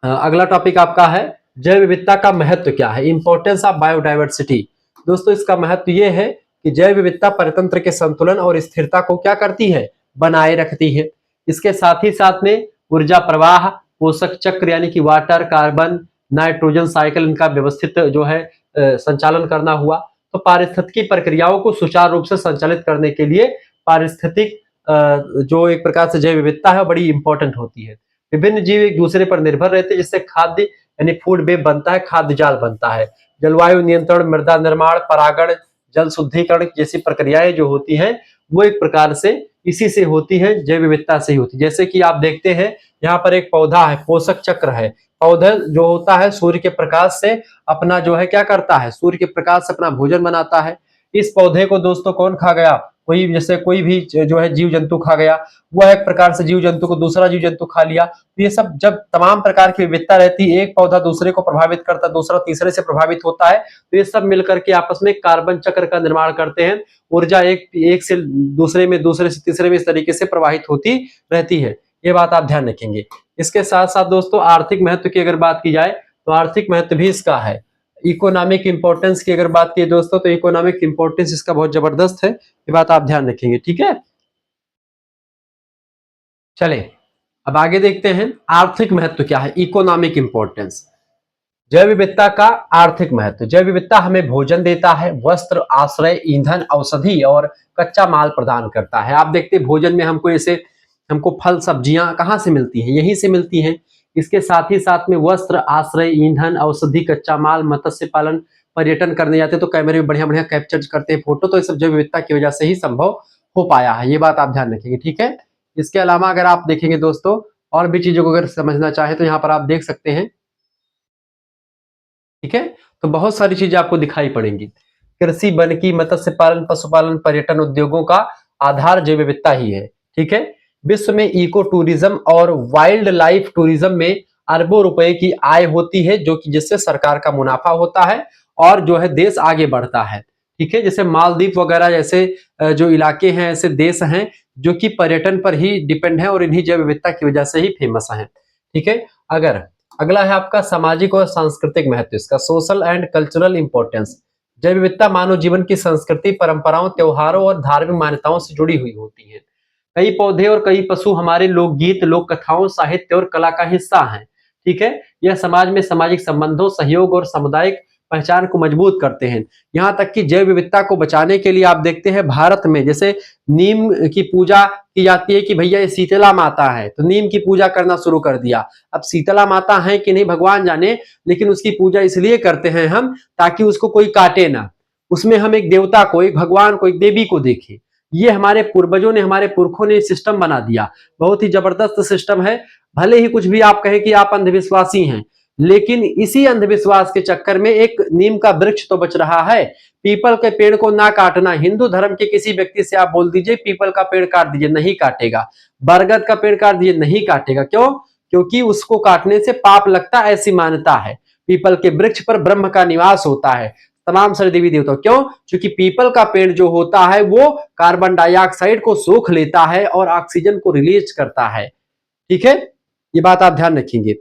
अगला टॉपिक आपका है जैव विविधता का महत्व क्या है, इंपॉर्टेंस ऑफ बायोडाइवर्सिटी। दोस्तों इसका महत्व यह है कि जैव विविधता परितंत्र के संतुलन और स्थिरता को क्या करती है, बनाए रखती है। इसके साथ ही साथ में ऊर्जा प्रवाह, पोषक चक्र यानी कि वाटर, कार्बन, नाइट्रोजन साइकिल, इनका व्यवस्थित जो है संचालन करना हुआ। तो पारिस्थितिकी प्रक्रियाओं को सुचारू रूप से संचालित करने के लिए पारिस्थितिक जो एक प्रकार से जैव विविधता है बड़ी इंपॉर्टेंट होती है। विभिन्न जीव एक दूसरे पर निर्भर रहते हैं, जिससे खाद्य यानी फूड वेब बनता है, खाद्य जाल बनता है। जलवायु नियंत्रण, मृदा निर्माण, परागण, जल शुद्धिकरण जैसी प्रक्रियाएं जो होती हैं वो एक प्रकार से इसी से होती है, जैव विविधता से ही होती है। जैसे कि आप देखते हैं यहाँ पर एक पौधा है, पोषक चक्र है। पौधा जो होता है सूर्य के प्रकाश से अपना जो है क्या करता है, सूर्य के प्रकाश से अपना भोजन बनाता है। इस पौधे को दोस्तों कौन खा गया, कोई जैसे कोई भी जो है जीव जंतु खा गया, वह एक प्रकार से जीव जंतु को दूसरा जीव जंतु खा लिया। तो ये सब जब तमाम प्रकार की विविधता रहती है, एक पौधा दूसरे को प्रभावित करता है, दूसरा तीसरे से प्रभावित होता है, तो ये सब मिलकर के आपस में कार्बन चक्र का निर्माण करते हैं। ऊर्जा एक से दूसरे में, दूसरे से तीसरे में इस तरीके से प्रवाहित होती रहती है। ये बात आप ध्यान रखेंगे। इसके साथ साथ दोस्तों आर्थिक महत्व की अगर बात की जाए तो आर्थिक महत्व भी इसका है। इकोनॉमिक इंपॉर्टेंस की अगर बात की दोस्तों तो इकोनॉमिक इंपॉर्टेंस इसका बहुत जबरदस्त है, ये बात आप ध्यान रखेंगे, ठीक है। चले अब आगे देखते हैं आर्थिक महत्व क्या है, इकोनॉमिक इंपॉर्टेंस। जैव विविधता का आर्थिक महत्व, जैव विविधता हमें भोजन देता है, वस्त्र, आश्रय, ईंधन, औषधि और कच्चा माल प्रदान करता है। आप देखते हैं भोजन में हमको फल सब्जियां कहाँ से मिलती हैं, यहीं से मिलती हैं। इसके साथ ही साथ में वस्त्र, आश्रय, ईंधन, औषधि, कच्चा माल, मत्स्य पालन, पर्यटन करने जाते हैं तो कैमरे में बढ़िया बढ़िया कैप्चर करते हैं फोटो, तो ये सब जैव विविधता की वजह से ही संभव हो पाया है। ये बात आप ध्यान रखेंगे, ठीक है। इसके अलावा अगर आप देखेंगे दोस्तों और भी चीजों को अगर समझना चाहे तो यहाँ पर आप देख सकते हैं, ठीक है। तो बहुत सारी चीजें आपको दिखाई पड़ेंगी। कृषि, वनिकी, मत्स्य पालन, पशुपालन, पर्यटन उद्योगों का आधार जैव विविधता ही है, ठीक है। विश्व में इको टूरिज्म और वाइल्ड लाइफ टूरिज्म में अरबों रुपए की आय होती है, जो कि जिससे सरकार का मुनाफा होता है और जो है देश आगे बढ़ता है, ठीक है। जैसे मालदीव वगैरह जैसे जो इलाके हैं, ऐसे देश हैं जो कि पर्यटन पर ही डिपेंड है और इन्हीं जैव विविधता की वजह से ही फेमस है, ठीक है। अगर अगला है आपका सामाजिक और सांस्कृतिक महत्व, इसका सोशल एंड कल्चरल इंपॉर्टेंस। जैव विविधता मानव जीवन की संस्कृति, परंपराओं, त्योहारों और धार्मिक मान्यताओं से जुड़ी हुई होती है। कई पौधे और कई पशु हमारे लोकगीत, लोक कथाओं, साहित्य और कला का हिस्सा हैं, ठीक है। यह समाज में सामाजिक संबंधों, सहयोग और सामुदायिक पहचान को मजबूत करते हैं। यहाँ तक कि जैव विविधता को बचाने के लिए आप देखते हैं भारत में जैसे नीम की पूजा की जाती है कि भैया ये शीतला माता है, तो नीम की पूजा करना शुरू कर दिया। अब शीतला माता है कि नहीं भगवान जाने, लेकिन उसकी पूजा इसलिए करते हैं हम ताकि उसको कोई काटे ना, उसमें हम एक देवता को, एक भगवान को, एक देवी को देखें। ये हमारे पूर्वजों ने, हमारे पुरखों ने सिस्टम बना दिया, बहुत ही जबरदस्त सिस्टम है। भले ही कुछ भी आप कहें कि आप अंधविश्वासी हैं, लेकिन इसी अंधविश्वास के चक्कर में एक नीम का वृक्ष तो बच रहा है। पीपल के पेड़ को ना काटना, हिंदू धर्म के किसी व्यक्ति से आप बोल दीजिए पीपल का पेड़ काट दीजिए, नहीं काटेगा। बरगद का पेड़ काट दीजिए, नहीं काटेगा। क्यों? क्योंकि उसको काटने से पाप लगता, ऐसी मान्यता है। पीपल के वृक्ष पर ब्रह्म का निवास होता है, तमाम सारे देवी देवता। क्यों? क्योंकि पीपल का पेड़ जो होता है वो कार्बन डाइऑक्साइड को सोख लेता है और ऑक्सीजन को रिलीज करता है। ठीक है, ये बात आप ध्यान रखेंगे।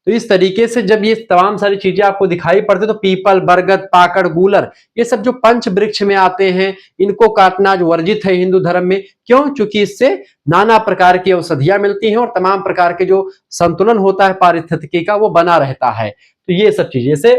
तो इस तरीके से जब ये तमाम सारी चीजें आपको दिखाई पड़ती तो पीपल, बरगद, पाकड़, गूलर, ये सब जो पंच वृक्ष में आते हैं, इनको काटना जो वर्जित है हिंदू धर्म में। क्यों? क्योंकि इससे नाना प्रकार की औषधियां मिलती हैं और तमाम प्रकार के जो संतुलन होता है पारिस्थितिकी का वो बना रहता है। तो ये सब चीजें से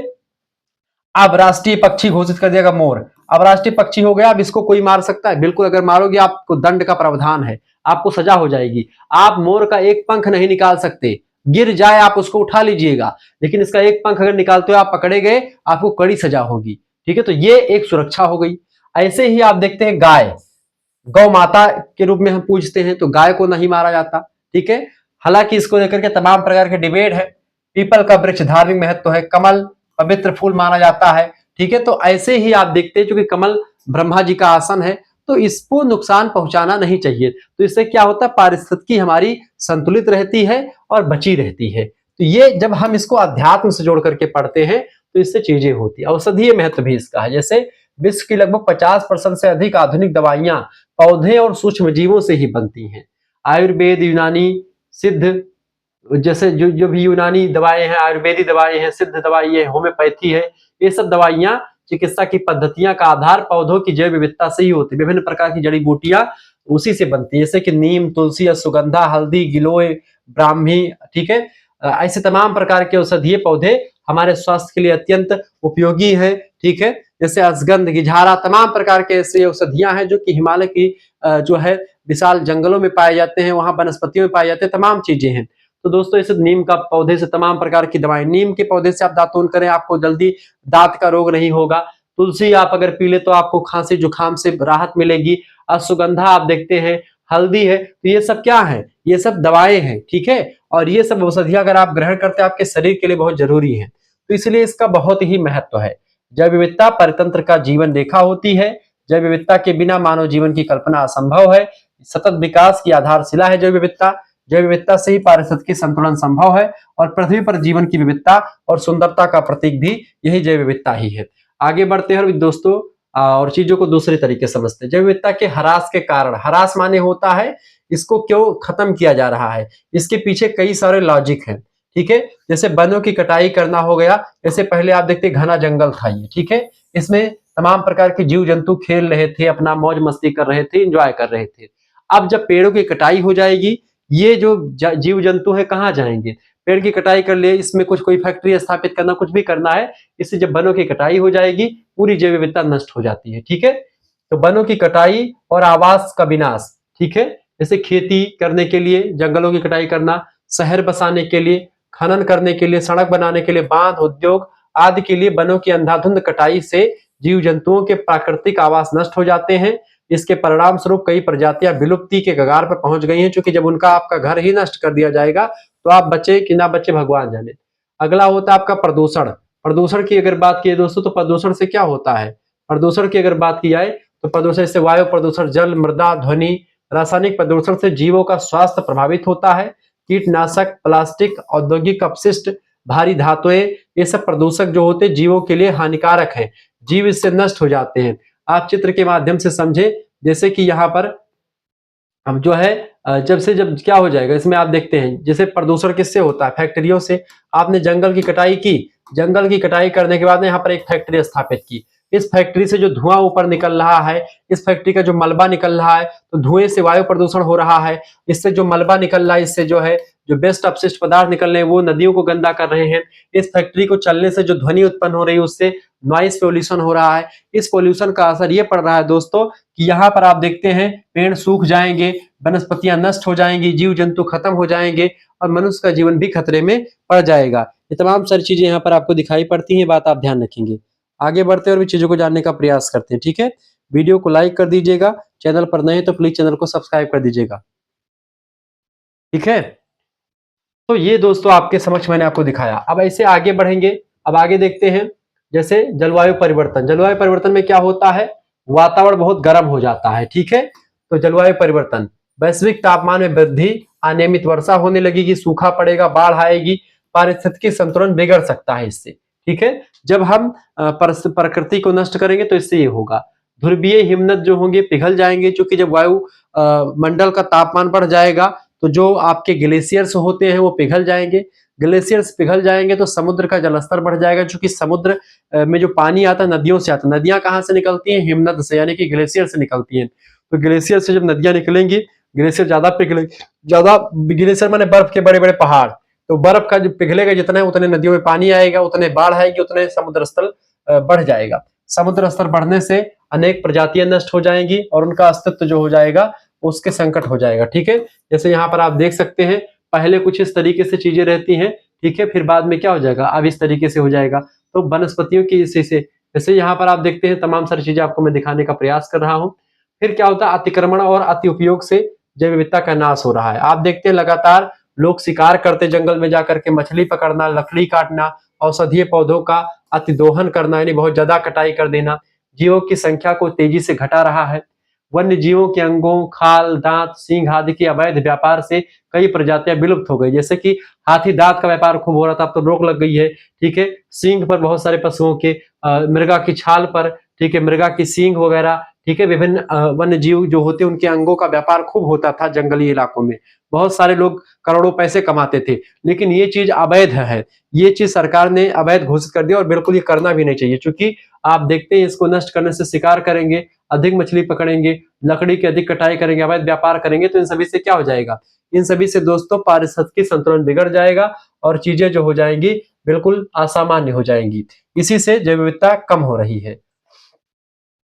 अब राष्ट्रीय पक्षी घोषित कर दिया मोर। अब राष्ट्रीय पक्षी हो गया, अब इसको कोई मार सकता है? बिल्कुल, अगर मारोगे आपको दंड का प्रावधान है, आपको सजा हो जाएगी। आप मोर का एक पंख नहीं निकाल सकते, गिर जाए आप उसको उठा लीजिएगा, लेकिन इसका एक पंख अगर निकालते हो आप पकड़े गए, आपको कड़ी सजा होगी। ठीक है, तो ये एक सुरक्षा हो गई। ऐसे ही आप देखते हैं गाय, गौ माता के रूप में हम पूजते हैं, तो गाय को नहीं मारा जाता। ठीक है, हालांकि इसको लेकर के तमाम प्रकार के डिबेट है। पीपल का वृक्ष धार्मिक महत्व है, कमल पवित्र फूल माना जाता है। ठीक है, तो ऐसे ही आप देखते हैं क्योंकि कमल ब्रह्मा जी का आसन है, तो इसको नुकसान पहुंचाना नहीं चाहिए। तो इससे क्या होता है, पारिस्थितिकी हमारी संतुलित रहती है और बची रहती है। तो ये जब हम इसको अध्यात्म से जोड़ करके पढ़ते हैं तो इससे चीजें होती है। औषधीय महत्व भी इसका है, जैसे विश्व की लगभग 50% से अधिक आधुनिक दवाइयां पौधे और सूक्ष्म जीवों से ही बनती हैं। आयुर्वेद, यूनानी, सिद्ध, जैसे जो जो भी यूनानी दवाएं हैं, आयुर्वेदिक दवाएं हैं, सिद्ध दवाई है, होम्योपैथी है, ये सब दवाइयां चिकित्सा की पद्धतियां का आधार पौधों की जैव विविधता से ही होती है। विभिन्न प्रकार की जड़ी बूटियां उसी से बनती है, जैसे कि नीम, तुलसी, अश्वगंधा, हल्दी, गिलोय, ब्राह्मी। ठीक है, ऐसे तमाम प्रकार के औषधीय पौधे हमारे स्वास्थ्य के लिए अत्यंत उपयोगी है। ठीक है, जैसे अश्वगंध, गिझारा, तमाम प्रकार के ऐसे औषधियां हैं जो कि हिमालय की जो है विशाल जंगलों में पाए जाते हैं, वहां वनस्पतियों में पाए जाते हैं, तमाम चीजें हैं। तो दोस्तों इस नीम का पौधे से तमाम प्रकार की दवाएं, नीम के पौधे से आप दातून करें, आपको जल्दी दांत का रोग नहीं होगा। तुलसी आप अगर पी ले तो आपको खांसी जुकाम से राहत मिलेगी। अश्वगंधा आप देखते हैं, हल्दी है, तो ये सब क्या है, ये सब दवाएं हैं। ठीक है, और ये सब औषधियां अगर आप ग्रहण करते हैं आपके शरीर के लिए बहुत जरूरी है, तो इसलिए इसका बहुत ही महत्व है। जैव विविधता परितंत्र का जीवन रेखा होती है। जैव विविधता के बिना मानव जीवन की कल्पना असंभव है। सतत विकास की आधारशिला है जैव विविधता। जैव विविधता से ही पारिस्थितिकी संतुलन संभव है और पृथ्वी पर जीवन की विविधता और सुंदरता का प्रतीक भी यही जैव विविधता ही है। आगे बढ़ते हैं दोस्तों और चीजों को दूसरे तरीके से समझते हैं। जैव विविधता के ह्रास के कारण, ह्रास माने होता है इसको क्यों खत्म किया जा रहा है, इसके पीछे कई सारे लॉजिक हैं। ठीक है, जैसे वनों की कटाई करना हो गया, जैसे पहले आप देखते घना जंगल था ये। ठीक है, इसमें तमाम प्रकार के जीव जंतु खेल रहे थे, अपना मौज मस्ती कर रहे थे, इंजॉय कर रहे थे। अब जब पेड़ों की कटाई हो जाएगी, ये जो जीव जंतु है कहाँ जाएंगे? पेड़ की कटाई कर लिए, इसमें कुछ कोई फैक्ट्री स्थापित करना, कुछ भी करना है, इससे जब वनों की कटाई हो जाएगी पूरी जैव विविधता नष्ट हो जाती है। ठीक है, तो वनों की कटाई और आवास का विनाश। ठीक है, जैसे खेती करने के लिए जंगलों की कटाई करना, शहर बसाने के लिए, खनन करने के लिए, सड़क बनाने के लिए, बांध, उद्योग आदि के लिए वनों की अंधाधुंध कटाई से जीव जंतुओं के प्राकृतिक आवास नष्ट हो जाते हैं। इसके परिणाम स्वरूप कई प्रजातियां विलुप्ति के कगार पर पहुंच गई हैं, क्योंकि जब उनका आपका घर ही नष्ट कर दिया जाएगा तो आप बचे कि ना बचे भगवान जाने। अगला होता है आपका प्रदूषण। प्रदूषण की अगर बात की दोस्तों तो प्रदूषण से क्या होता है, प्रदूषण की अगर बात की जाए तो प्रदूषण से वायु प्रदूषण, जल, मृदा, ध्वनि, रासायनिक प्रदूषण से जीवों का स्वास्थ्य प्रभावित होता है। कीटनाशक, प्लास्टिक, औद्योगिक अपशिष्ट, भारी धातुएं, ये सब प्रदूषक जो होते हैं जीवों के लिए हानिकारक है, जीव इससे नष्ट हो जाते हैं। आप चित्र के माध्यम से समझे, जैसे कि यहाँ पर अब जो है जब क्या हो जाएगा, इसमें आप देखते हैं जैसे प्रदूषण किससे होता है, फैक्ट्रियों से। आपने जंगल की कटाई की, जंगल की कटाई करने के बाद यहाँ पर एक फैक्ट्री स्थापित की, इस फैक्ट्री से जो धुआं ऊपर निकल रहा है, इस फैक्ट्री का जो मलबा निकल रहा है, तो धुएं से वायु प्रदूषण हो रहा है। इससे जो मलबा निकल रहा है, इससे जो है जो बेस्ट अपशिष्ट पदार्थ निकल रहे हैं वो नदियों को गंदा कर रहे हैं। इस फैक्ट्री को चलने से जो ध्वनि उत्पन्न हो रही है उससे नॉइस पोल्यूशन हो रहा है। इस पोल्यूशन का असर ये पड़ रहा है दोस्तों कि यहाँ पर आप देखते हैं पेड़ सूख जाएंगे, वनस्पतियां नष्ट हो जाएंगी, जीव जंतु खत्म हो जाएंगे और मनुष्य का जीवन भी खतरे में पड़ जाएगा। ये तमाम सारी चीजें यहाँ पर आपको दिखाई पड़ती हैं, बात आप ध्यान रखेंगे। आगे बढ़ते और भी चीजों को जानने का प्रयास करते हैं, ठीक है। वीडियो को लाइक कर दीजिएगा, चैनल पर नए तो प्लीज चैनल को सब्सक्राइब कर दीजिएगा, ठीक है। तो ये दोस्तों आपके समक्ष मैंने आपको दिखाया। अब ऐसे आगे बढ़ेंगे, अब आगे देखते हैं जैसे जलवायु परिवर्तन। जलवायु परिवर्तन में क्या होता है, वातावरण बहुत गर्म हो जाता है, ठीक है। तो जलवायु परिवर्तन, वैश्विक तापमान में वृद्धि, अनियमित वर्षा होने लगेगी, सूखा पड़ेगा, बाढ़ आएगी, पारिस्थितिकी संतुलन बिगड़ सकता है इससे, ठीक है। जब हम प्रकृति को नष्ट करेंगे तो इससे ये होगा। ध्रुवीय हिमनद जो होंगे पिघल जाएंगे, क्योंकि जब वायु मंडल का तापमान बढ़ जाएगा तो जो आपके ग्लेशियर्स होते हैं वो पिघल जाएंगे। ग्लेशियर्स पिघल जाएंगे तो समुद्र का जलस्तर बढ़ जाएगा, क्योंकि समुद्र में जो पानी आता है नदियों से आता है। नदियां कहाँ से निकलती हैं, हिमनद से, यानी कि ग्लेशियर से निकलती हैं। तो ग्लेशियर से जब नदियां निकलेंगी, ग्लेशियर ज्यादा पिघले, ज्यादा ग्लेशियर माने बर्फ के बड़े बड़े पहाड़, तो बर्फ का जो पिघलेगा जितना है उतने नदियों में पानी आएगा, उतने बाढ़ आएगी, उतने समुद्र स्तर बढ़ जाएगा। समुद्र स्तर बढ़ने से अनेक प्रजातियां नष्ट हो जाएंगी और उनका अस्तित्व जो हो जाएगा उसके संकट हो जाएगा, ठीक है। जैसे यहाँ पर आप देख सकते हैं पहले कुछ इस तरीके से चीजें रहती हैं, ठीक है, फिर बाद में क्या हो जाएगा, अब इस तरीके से हो जाएगा। तो वनस्पतियों की इसी से जैसे यहाँ पर आप देखते हैं तमाम सारी चीजें आपको मैं दिखाने का प्रयास कर रहा हूँ। फिर क्या होता है, अतिक्रमण और अति उपयोग से जैव विविधता का नाश हो रहा है। आप देखते हैं लगातार लोग शिकार करते, जंगल में जाकर के मछली पकड़ना, लकड़ी काटना, औषधीय पौधों का अतिदोहन करना, यानी बहुत ज्यादा कटाई कर देना, जीवों की संख्या को तेजी से घटा रहा है। वन्य जीवों के अंगों, खाल, दांत, सींग आदि के अवैध व्यापार से कई प्रजातियां विलुप्त हो गई। जैसे कि हाथी दांत का व्यापार खूब हो रहा था, अब तो रोक लग गई है, ठीक है। सींग पर बहुत सारे पशुओं के, मृगा की छाल पर, ठीक है, मृगा की सींग वगैरह, ठीक है, विभिन्न वन्य जीव जो होते हैं उनके अंगों का व्यापार खूब होता था जंगली इलाकों में। बहुत सारे लोग करोड़ों पैसे कमाते थे, लेकिन ये चीज अवैध है। ये चीज सरकार ने अवैध घोषित कर दिया और बिल्कुल ये करना भी नहीं चाहिए, क्योंकि आप देखते हैं इसको नष्ट करने से शिकार करेंगे, अधिक मछली पकड़ेंगे, लकड़ी की अधिक कटाई करेंगे, अवैध व्यापार करेंगे, तो इन सभी से क्या हो जाएगा, इन सभी से दोस्तों पारिस्थितिकी संतुलन बिगड़ जाएगा और चीजें जो हो जाएंगी बिल्कुल असामान्य हो जाएंगी। इसी से जैव विविधता कम हो रही है।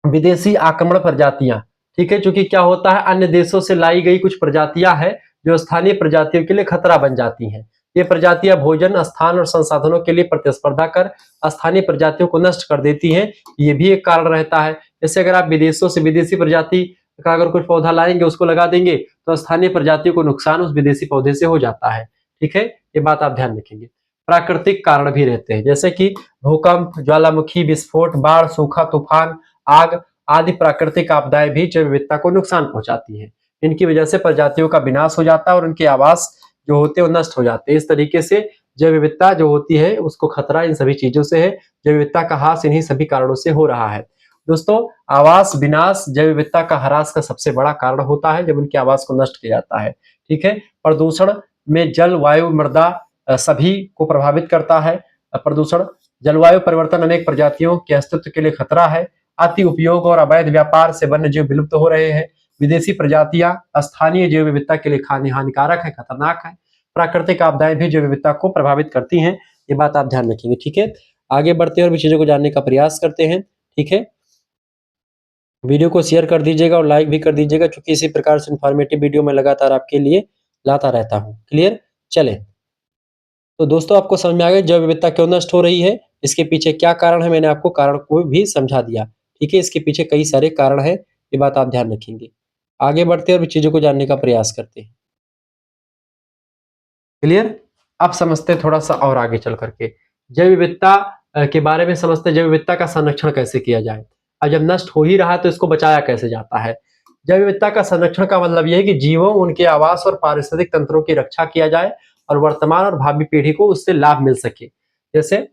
विदेशी आक्रमण प्रजातियां, ठीक है, क्योंकि क्या होता है अन्य देशों से लाई गई कुछ प्रजातियां हैं जो स्थानीय प्रजातियों के लिए खतरा बन जाती हैं। ये प्रजातियां भोजन, स्थान और संसाधनों के लिए प्रतिस्पर्धा कर स्थानीय प्रजातियों को नष्ट कर देती हैं। ये भी एक कारण रहता है। जैसे अगर आप विदेशों से विदेशी प्रजाति का अगर कुछ पौधा लाएंगे, उसको लगा देंगे, तो स्थानीय प्रजातियों को नुकसान उस विदेशी पौधे से हो जाता है, ठीक है। ये बात आप ध्यान रखेंगे। प्राकृतिक कारण भी रहते हैं, जैसे कि भूकंप, ज्वालामुखी विस्फोट, बाढ़, सूखा, तूफान, आग आदि प्राकृतिक आपदाएं भी जैव विविधता को नुकसान पहुंचाती हैं। इनकी वजह से प्रजातियों का विनाश हो जाता है और उनके आवास जो होते हैं वो नष्ट हो जाते हैं। इस तरीके से जैव विविधता जो होती है उसको खतरा इन सभी चीजों से है। जैव विविधता का ह्रास इन्हीं सभी कारणों से हो रहा है। दोस्तों, आवास विनाश जैव विविधता का ह्रास का सबसे बड़ा कारण होता है जब उनके आवास को नष्ट किया जाता है, ठीक है। प्रदूषण में जल, वायु, मृदा सभी को प्रभावित करता है। प्रदूषण, जलवायु परिवर्तन अनेक प्रजातियों के अस्तित्व के लिए खतरा है। अति उपयोग और अवैध व्यापार से वन्य जीव विलुप्त हो रहे हैं। विदेशी प्रजातियां स्थानीय जैव विविधता के लिए हानिकारक है, खतरनाक है। प्राकृतिक आपदाएं भी जैव विविधता को प्रभावित करती हैं। ये बात आप ध्यान रखेंगे, ठीक है। आगे बढ़ते हैं और भी चीजों को जानने का प्रयास करते हैं, ठीक है। वीडियो को शेयर कर दीजिएगा और लाइक भी कर दीजिएगा, क्योंकि इसी प्रकार से इंफॉर्मेटिव वीडियो मैं लगातार आपके लिए लाता रहता हूँ। क्लियर, चले। तो दोस्तों, आपको समझ में आ गया जैव विविधता क्यों नष्ट हो रही है, इसके पीछे क्या कारण है, मैंने आपको कारण को भी समझा दिया, ठीक है। इसके पीछे कई सारे कारण हैं, ये बात आप ध्यान रखेंगे। आगे बढ़ते हैं और भी चीजों को जानने का प्रयास करते हैं। क्लियर, अब समझते हैं थोड़ा सा और आगे चल करके जैव विविधता के बारे में समझते हैं। जैव विविधता का संरक्षण कैसे किया जाए। अब जब नष्ट हो ही रहा है तो इसको बचाया कैसे जाता है। जैव विविधता का संरक्षण का मतलब यह है कि जीवों, उनके आवास और पारिस्थितिक तंत्रों की रक्षा किया जाए और वर्तमान और भावी पीढ़ी को उससे लाभ मिल सके। जैसे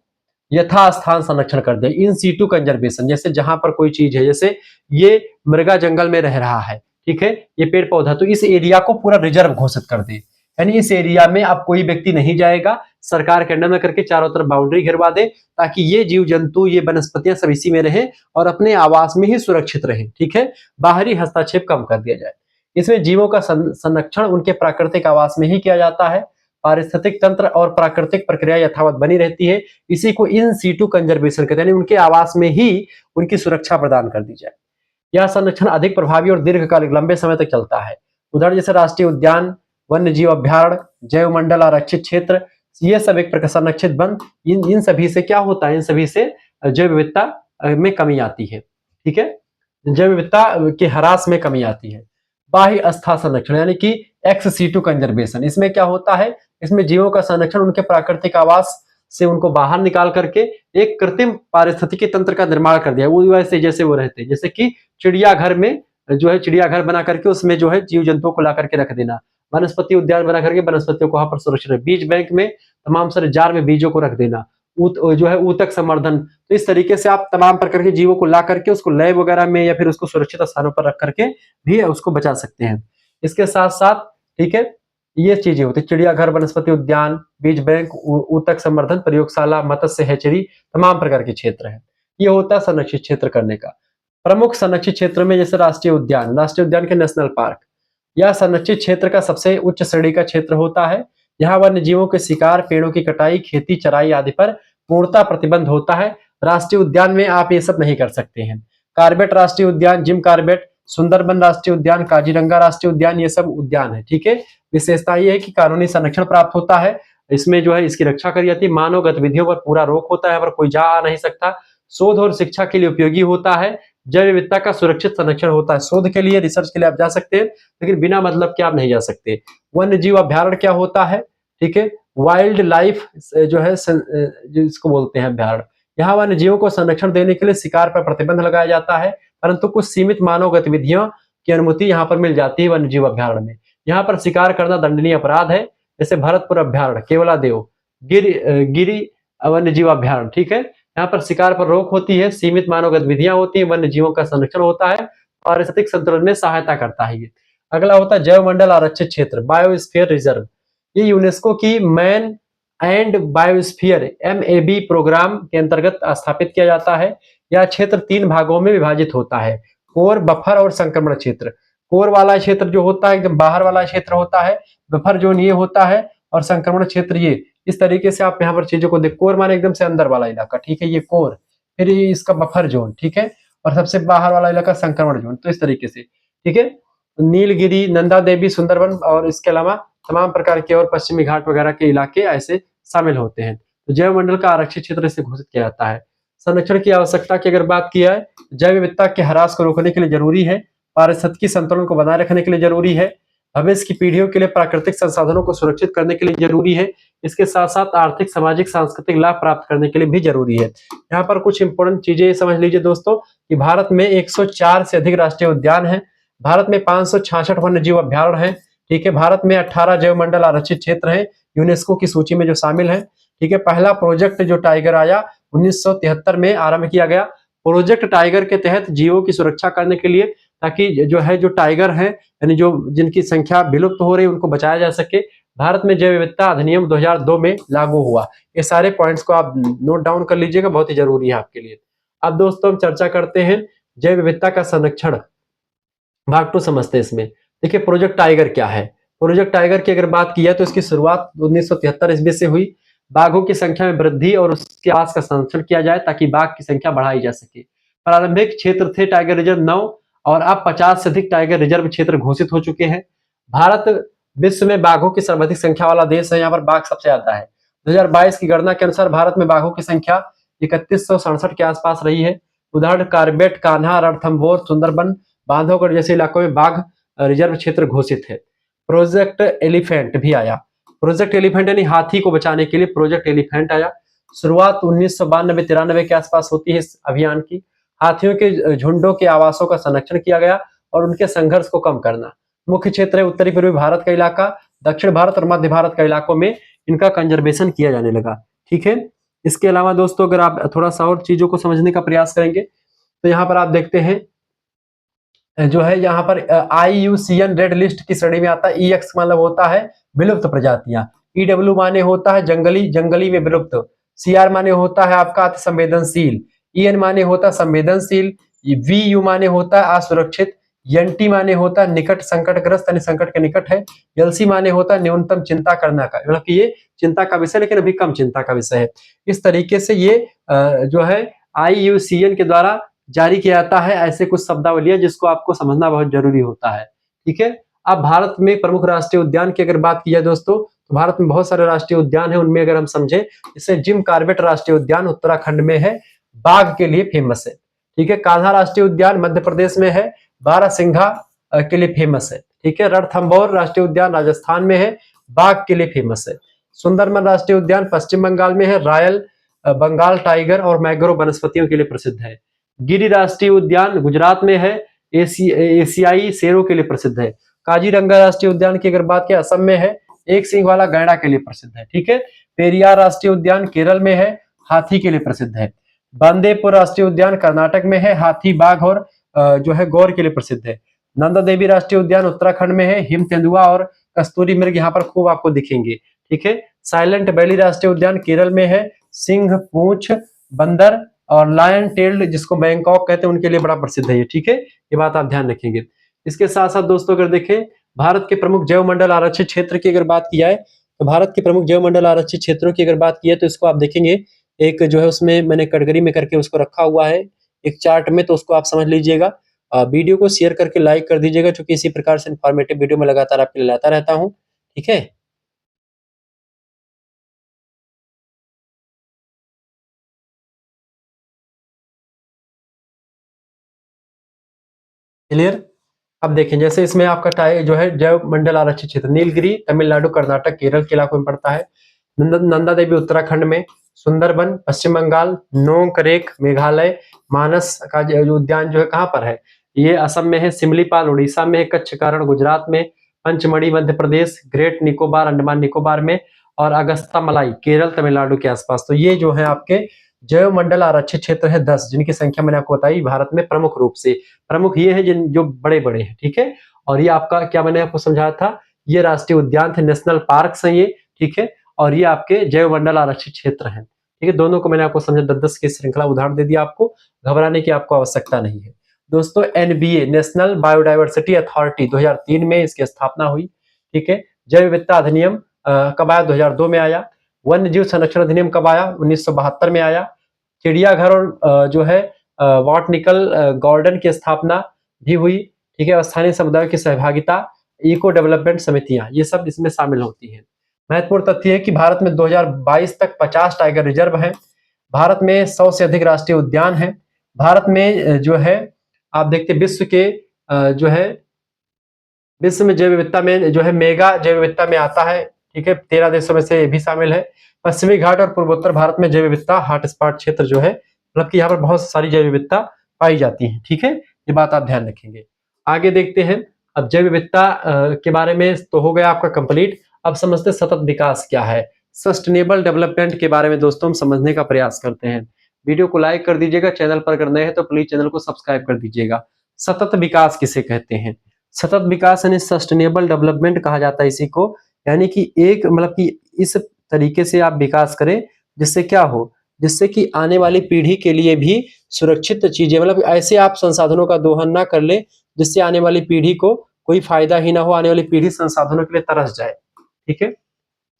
यथास्थान संरक्षण कर दे, इन सीटू कंजर्वेशन, जैसे जहां पर कोई चीज है, जैसे ये मृगा जंगल में रह रहा है, ठीक है, ये पेड़ पौधा, तो इस एरिया को पूरा रिजर्व घोषित कर दे, यानी इस एरिया में अब कोई व्यक्ति नहीं जाएगा, सरकार के अंडर में करके चारों तरफ बाउंड्री घिरवा दे, ताकि ये जीव जंतु, ये वनस्पतियां सब इसी में रहे और अपने आवास में ही सुरक्षित रहे, ठीक है। बाहरी हस्तक्षेप कम कर दिया जाए। इसमें जीवों का संरक्षण उनके प्राकृतिक आवास में ही किया जाता है। पारिस्थितिक तंत्र और प्राकृतिक प्रक्रिया यथावत बनी रहती है। इसी को इन सीटू कंजर्वेशन कहते हैं, यानी उनके आवास में ही उनकी सुरक्षा प्रदान कर दी जाए। यह संरक्षण अधिक प्रभावी और दीर्घकालिक लंबे समय तक चलता है। उदाहरण जैसे राष्ट्रीय उद्यान, वन्य जीव अभ्यारण्य, जैव मंडल, आरक्षित क्षेत्र, ये सब एक प्रकार संरक्षित वन, इन सभी से क्या होता है, इन सभी से जैव विविधता में कमी आती है। ठीक है, जैव विविधता के ह्रास में कमी आती है। बाह्य अस्थायी संरक्षण यानी कि एक्स सीटू कंजर्वेशन, इसमें क्या होता है, इसमें जीवों का संरक्षण उनके प्राकृतिक आवास से उनको बाहर निकाल करके एक कृत्रिम पारिस्थितिकी तंत्र का निर्माण कर दिया, वो वैसे जैसे वो रहते हैं, जैसे कि चिड़ियाघर में जो है चिड़ियाघर बना करके उसमें जो है जीव जंतुओं को ला करके रख देना, वनस्पति उद्यान बना करके वनस्पतियों को वहां पर सुरक्षित, बीज बैंक में तमाम सारे जार में बीजों को रख देना, जो है ऊतक संवर्धन। तो इस तरीके से आप तमाम प्रकार के जीवों को ला करके उसको लैब वगैरह में या फिर उसको सुरक्षित स्थानों पर रख करके भी उसको बचा सकते हैं। इसके साथ साथ ठीक है, ये चीजें होती है, चिड़ियाघर, वनस्पति उद्यान, बीज बैंक, ऊतक संवर्धन, प्रयोगशाला, मत्स्य हैचरी, तमाम प्रकार के क्षेत्र है। ये होता है संरक्षित क्षेत्र करने का। प्रमुख संरक्षित क्षेत्र में जैसे राष्ट्रीय उद्यान के नेशनल पार्क, यह संरक्षित क्षेत्र का सबसे उच्च श्रेणी का क्षेत्र होता है। यहाँ वन्य जीवों के शिकार, पेड़ों की कटाई, खेती, चराई आदि पर पूर्णतः प्रतिबंध होता है। राष्ट्रीय उद्यान में आप ये सब नहीं कर सकते हैं। कार्बेट राष्ट्रीय उद्यान, जिम कार्बेट, सुंदरबन राष्ट्रीय उद्यान, काजीरंगा राष्ट्रीय उद्यान, ये सब उद्यान है। ठीक है, विशेषता ये है कि कानूनी संरक्षण प्राप्त होता है, इसमें जो है इसकी रक्षा करी जाती है, मानव गतिविधियों पर पूरा रोक होता है, यहाँ पर कोई जा आ नहीं सकता, शोध और शिक्षा के लिए उपयोगी होता है, जैव विविधता का सुरक्षित संरक्षण होता है। शोध के लिए, रिसर्च के लिए आप जा सकते हैं, लेकिन बिना मतलब के आप नहीं जा सकते। वन्य जीव अभ्यारण्य क्या होता है, ठीक है, वाइल्ड लाइफ जो है जिसको बोलते हैं अभ्यारण्य, यहाँ वन्य जीवों को संरक्षण देने के लिए शिकार पर प्रतिबंध लगाया जाता है, परंतु कुछ सीमित मानव गतिविधियों की अनुमति यहाँ पर मिल जाती है वन्य जीव अभ्यारण्य में। यहाँ पर शिकार करना दंडनीय अपराध है, जैसे भरतपुर अभ्यारण्य, केवलादेव, गिरी वन्य जीव अभ्यारण्य। ठीक है, यहाँ पर शिकार पर रोक होती है, सीमित मानव गतिविधियां होती है, वन्य जीवों का संरक्षण होता है, पारिस्थितिक संतुलन में सहायता करता है। ये अगला होता है जैव मंडल आरक्षित क्षेत्र, बायोस्फीयर रिजर्व। ये यूनेस्को की man and biosphere MAB programme के अंतर्गत स्थापित किया जाता है। यह क्षेत्र 3 भागों में विभाजित होता है, कोर, बफर और संक्रमण क्षेत्र। कोर वाला क्षेत्र जो होता है एकदम बाहर वाला क्षेत्र होता है, बफर जोन ये होता है, और संक्रमण क्षेत्र ये। इस तरीके से आप यहाँ पर चीजों को देख, कोर माने एकदम से अंदर वाला इलाका, ठीक है, ये कोर, फिर ये इसका बफर जोन, ठीक है, और सबसे बाहर वाला इलाका संक्रमण जोन। तो इस तरीके से, ठीक है, नीलगिरी, नंदा देवी, सुंदरबन और इसके अलावा तमाम प्रकार के और पश्चिमी घाट वगैरह के इलाके ऐसे शामिल होते हैं। तो जैव मंडल का आरक्षित क्षेत्र से घोषित किया जाता है। संरक्षण की आवश्यकता की अगर बात की जाए, जैव विविधता के ह्रास को रोकने के लिए जरूरी है, पारिस्थितिकी संतुलन को बनाए रखने के लिए जरूरी है, भविष्य की पीढ़ियों के लिए प्राकृतिक संसाधनों को सुरक्षित करने के लिए जरूरी है, इसके साथ साथ आर्थिक, सामाजिक, सांस्कृतिक लाभ प्राप्त करने के लिए भी जरूरी है। यहाँ पर कुछ इंपोर्टेंट चीजें समझ लीजिए दोस्तों, कि भारत में 104 से अधिक राष्ट्रीय उद्यान हैं, भारत में 566 वन्य जीव अभ्यारण्य हैं, ठीक है, भारत में 18 जैव मंडल आरक्षित क्षेत्र हैं यूनेस्को की सूची में जो शामिल है। ठीक है, पहला प्रोजेक्ट जो टाइगर आया 1973 में आरंभ किया गया। प्रोजेक्ट टाइगर के तहत जीवों की सुरक्षा करने के लिए, ताकि जो टाइगर है, यानी जो जिनकी संख्या विलुप्त हो रही है, उनको बचाया जा सके, भारत में जैव विविधता अधिनियम 2002 में लागू हुआ। ये सारे पॉइंट्स को आप नोट डाउन कर लीजिएगा, बहुत ही जरूरी है आपके लिए। अब दोस्तों हम चर्चा करते हैं जैव विविधता का संरक्षण, भाग 2 समझते हैं इसमें। देखिए प्रोजेक्ट टाइगर क्या है। प्रोजेक्ट टाइगर की अगर बात की जाए तो इसकी शुरुआत 1973 ईस्वी से हुई। बाघों की संख्या में वृद्धि और उसके आवास का संरक्षण किया जाए ताकि बाघ की संख्या बढ़ाई जा सके। प्रारंभिक क्षेत्र थे टाइगर रिजर्व 9 और अब 50 से अधिक टाइगर रिजर्व क्षेत्र घोषित हो चुके हैं। भारत विश्व में बाघों की सर्वाधिक संख्या वाला देश है, यहाँ पर बाघ सबसे ज्यादा है। 2022 की गणना के अनुसार भारत में बाघों की संख्या 3167 के आसपास रही है। उदाहरण कार्बेट, कान्हा, रणथंभौर, सुंदरबन, बांधवगढ़ जैसे इलाकों में बाघ रिजर्व क्षेत्र घोषित है। प्रोजेक्ट एलिफेंट भी आया। प्रोजेक्ट एलिफेंट यानी हाथी को बचाने के लिए प्रोजेक्ट एलिफेंट आया। शुरुआत 1992-93 के आसपास होती है इस अभियान की। हाथियों के झुंडों के आवासों का संरक्षण किया गया और उनके संघर्ष को कम करना। मुख्य क्षेत्र है उत्तरी पूर्वी भारत का इलाका, दक्षिण भारत और मध्य भारत का इलाकों में इनका कंजर्वेशन किया जाने लगा। ठीक है, इसके अलावा दोस्तों अगर आप थोड़ा सा और चीजों को समझने का प्रयास करेंगे तो यहाँ पर आप देखते हैं जो है यहाँ पर IUCN रेड लिस्ट की श्रेणी में आता है। EX मतलब होता है विलुप्त प्रजातियां, EW माने होता है जंगली, जंगली में विलुप्त, CR माने होता है आपका अति संवेदनशील, EN माने होता है संवेदनशील, VU माने होता है असुरक्षित, एनटी माने होता है निकट संकटग्रस्त, यानी संकट के निकट है। एलसी माने होता है न्यूनतम चिंता करना का, मतलब कि ये चिंता का विषय लेकिन अभी कम चिंता का विषय है। इस तरीके से ये जो है IUCN के द्वारा जारी किया जाता है। ऐसे कुछ शब्दावली है जिसको आपको समझना बहुत जरूरी होता है। ठीक है। अब भारत में प्रमुख राष्ट्रीय उद्यान की अगर बात की जाए दोस्तों, तो भारत में बहुत सारे राष्ट्रीय उद्यान है। उनमें अगर हम समझे, जैसे जिम कॉर्बेट राष्ट्रीय उद्यान उत्तराखंड में है, बाघ के लिए फेमस है। ठीक है। कान्हा राष्ट्रीय उद्यान मध्य प्रदेश में है, बारहसिंघा के लिए फेमस है। ठीक है। रणथंभौर राष्ट्रीय उद्यान राजस्थान में है, बाघ के लिए फेमस है। सुंदरबन राष्ट्रीय उद्यान पश्चिम बंगाल में है, रॉयल बंगाल टाइगर और मैग्रोव वनस्पतियों के लिए प्रसिद्ध है। गिरी राष्ट्रीय उद्यान गुजरात में है, एशियाई शेरों के लिए प्रसिद्ध है। काजीरंगा राष्ट्रीय उद्यान की अगर बात करें, असम में है, एक सींग वाला गैंडा के लिए प्रसिद्ध है। ठीक है। पेरियार राष्ट्रीय उद्यान केरल में है, हाथी के लिए प्रसिद्ध है। बांदेपुर राष्ट्रीय उद्यान कर्नाटक में है, हाथी, बाघ और जो है गौर के लिए प्रसिद्ध है। नंदा देवी राष्ट्रीय उद्यान उत्तराखंड में है, हिम तेंदुआ और कस्तूरी मृग यहाँ पर खूब आपको दिखेंगे। ठीक है। साइलेंट वैली राष्ट्रीय उद्यान केरल में है, सिंह, पूंछ, बंदर और लायन टेल्ड जिसको बैंकॉक कहते हैं उनके लिए बड़ा प्रसिद्ध है ये। ठीक है। ये बात आप ध्यान रखेंगे। इसके साथ साथ दोस्तों अगर देखें भारत के प्रमुख जैव मंडल आरक्षित क्षेत्र की अगर बात की जाए, तो भारत के प्रमुख जैव मंडल आरक्षित क्षेत्रों की अगर बात की है तो इसको आप देखेंगे, एक जो है उसमें मैंने कैटेगरी में करके उसको रखा हुआ है एक चार्ट में, तो उसको आप समझ लीजिएगा। वीडियो को शेयर करके लाइक कर दीजिएगा, क्योंकि इसी प्रकार से इंफॉर्मेटिव वीडियो में लगातार आपके लिए लाता रहता हूँ। ठीक है। क्लियर। अब देखें, जैसे इसमें आपका जो है जैव मंडल आरक्षित क्षेत्र नीलगिरी तमिलनाडु, कर्नाटक, केरल के इलाकों में पड़ता है। नंदा देवी उत्तराखंड में, सुंदरबन पश्चिम बंगाल, नोंगकरेक मेघालय, मानस का जो उद्यान जो है कहाँ पर है, ये असम में है। सिमलीपाल उड़ीसा में है, कच्छकारण गुजरात में, पंचमढ़ी मध्य प्रदेश, ग्रेट निकोबार अंडमान निकोबार में और अगस्ता मलाई केरल तमिलनाडु के आसपास। तो ये जो है आपके जैव मंडल आरक्षित क्षेत्र है 10, जिनकी संख्या मैंने आपको बताई भारत में प्रमुख रूप से। प्रमुख ये है जिन जो बड़े बड़े हैं। ठीक है। और ये आपका क्या मैंने आपको समझाया था, ये राष्ट्रीय उद्यान थे, नेशनल पार्क हैं ये। ठीक है। और ये आपके जैव मंडल आरक्षित क्षेत्र हैं। ठीक है। दोनों को मैंने आपको समझा 10-10 की श्रृंखला उदाहरण दे दिया, आपको घबराने की आपको आवश्यकता नहीं है। दोस्तों NBA नेशनल बायोडाइवर्सिटी अथॉरिटी 2003 में इसकी स्थापना हुई। ठीक है। जैव विविधता अधिनियम कब आया, 2002 में आया। वन्य जीव संरक्षण अधिनियम कब आया, 1972 में आया। चिड़ियाघर और जो है बॉटनिकल गार्डन की स्थापना भी हुई। ठीक है। स्थानीय समुदायों की सहभागिता, इको डेवलपमेंट समितियां, ये सब इसमें शामिल होती हैं। महत्वपूर्ण तथ्य है कि भारत में 2022 तक 50 टाइगर रिजर्व हैं। भारत में 100 से अधिक राष्ट्रीय उद्यान हैं। भारत में जो है आप देखते विश्व के जो है विश्व में जैव विविधता में जो है मेगा जैव विविधता में आता है। ठीक है। 13 देशों में से ये भी शामिल है। पश्चिमी घाट और पूर्वोत्तर भारत में जैव विविधता हॉटस्पॉट क्षेत्र जो है, मतलब कि यहाँ पर बहुत सारी जैव विविधता पाई जाती है। ठीक है। ये बात आप ध्यान रखेंगे। आगे देखते हैं। अब जैव विविधता के बारे में तो हो गया आपका कंप्लीट। अब समझते सतत विकास क्या है, सस्टेनेबल डेवलपमेंट के बारे में दोस्तों हम समझने का प्रयास करते हैं। वीडियो को लाइक कर दीजिएगा, चैनल पर अगर नए हैं तो प्लीज चैनल को सब्सक्राइब कर दीजिएगा। सतत विकास किसे कहते हैं, सतत विकास यानी सस्टेनेबल डेवलपमेंट कहा जाता है इसी को। यानी कि एक मतलब कि इस तरीके से आप विकास करें जिससे क्या हो, जिससे कि आने वाली पीढ़ी के लिए भी सुरक्षित चीजें, मतलब ऐसे आप संसाधनों का दोहन ना कर ले जिससे आने वाली पीढ़ी को कोई फायदा ही ना हो, आने वाली पीढ़ी संसाधनों के लिए तरस जाए। ठीक है।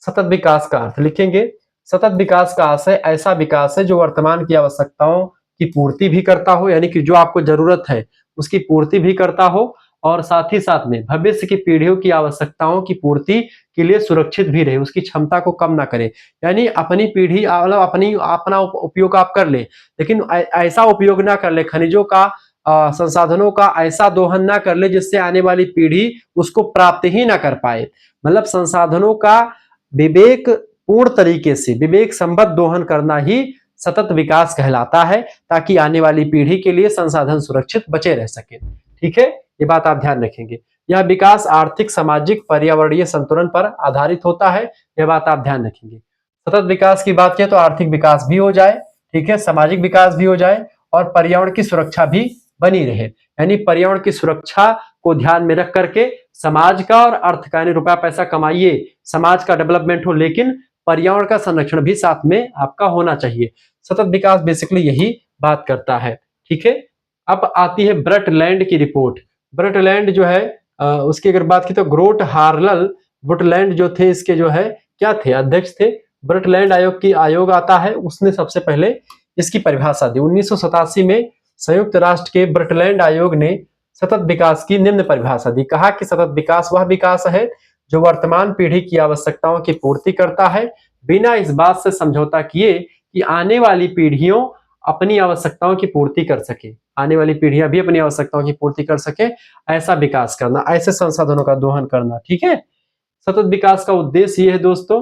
सतत विकास का अर्थ लिखेंगे, सतत विकास का आशय ऐसा विकास है जो वर्तमान की आवश्यकताओं की पूर्ति भी करता हो, यानी कि जो आपको जरूरत है उसकी पूर्ति भी करता हो, और साथ ही साथ में भविष्य की पीढ़ियों की आवश्यकताओं की पूर्ति के लिए सुरक्षित भी रहे, उसकी क्षमता को कम ना करे। यानी अपनी पीढ़ी मतलब अपना उपयोग आप कर ले, लेकिन ऐसा उपयोग ना कर ले, खनिजों का संसाधनों का ऐसा दोहन ना कर ले जिससे आने वाली पीढ़ी उसको प्राप्त ही ना कर पाए। मतलब संसाधनों का विवेक पूर्ण तरीके से विवेक संबद्ध दोहन करना ही सतत विकास कहलाता है, ताकि आने वाली पीढ़ी के लिए संसाधन सुरक्षित बचे रह सके। ठीक है। ये बात आप ध्यान रखेंगे। यह विकास आर्थिक, सामाजिक, पर्यावरणीय संतुलन पर आधारित होता है। यह बात आप ध्यान रखेंगे। सतत विकास की बात करें तो आर्थिक विकास भी हो जाए, ठीक है, सामाजिक विकास भी हो जाए और पर्यावरण की सुरक्षा भी बनी रहे। यानी पर्यावरण की सुरक्षा को ध्यान में रख करके समाज का और अर्थ का, यानी रुपया पैसा कमाइए, समाज का डेवलपमेंट हो, लेकिन पर्यावरण का संरक्षण भी साथ में आपका होना चाहिए। सतत विकास बेसिकली यही बात करता है। ठीक है। अब आती है ब्रटलैंड की रिपोर्ट। ब्रटलैंड जो है उसकी अगर बात की तो ग्रोट हार्लल ब्रटलैंड जो थे इसके जो है क्या थे, अध्यक्ष थे। ब्रटलैंड आयोग की आयोग आता है, उसने सबसे पहले इसकी परिभाषा दी। 1987 में संयुक्त राष्ट्र के ब्रटलैंड आयोग ने सतत विकास की निम्न परिभाषा दी। कहा कि सतत विकास वह विकास है जो वर्तमान पीढ़ी की आवश्यकताओं की पूर्ति करता है, बिना इस बात से समझौता किए कि आने वाली पीढ़ियों अपनी आवश्यकताओं की पूर्ति कर सके, आने वाली पीढ़ियां भी अपनी आवश्यकताओं की पूर्ति कर सके, ऐसा विकास करना, ऐसे संसाधनों का दोहन करना। ठीक है, सतत विकास का उद्देश्य ये है दोस्तों,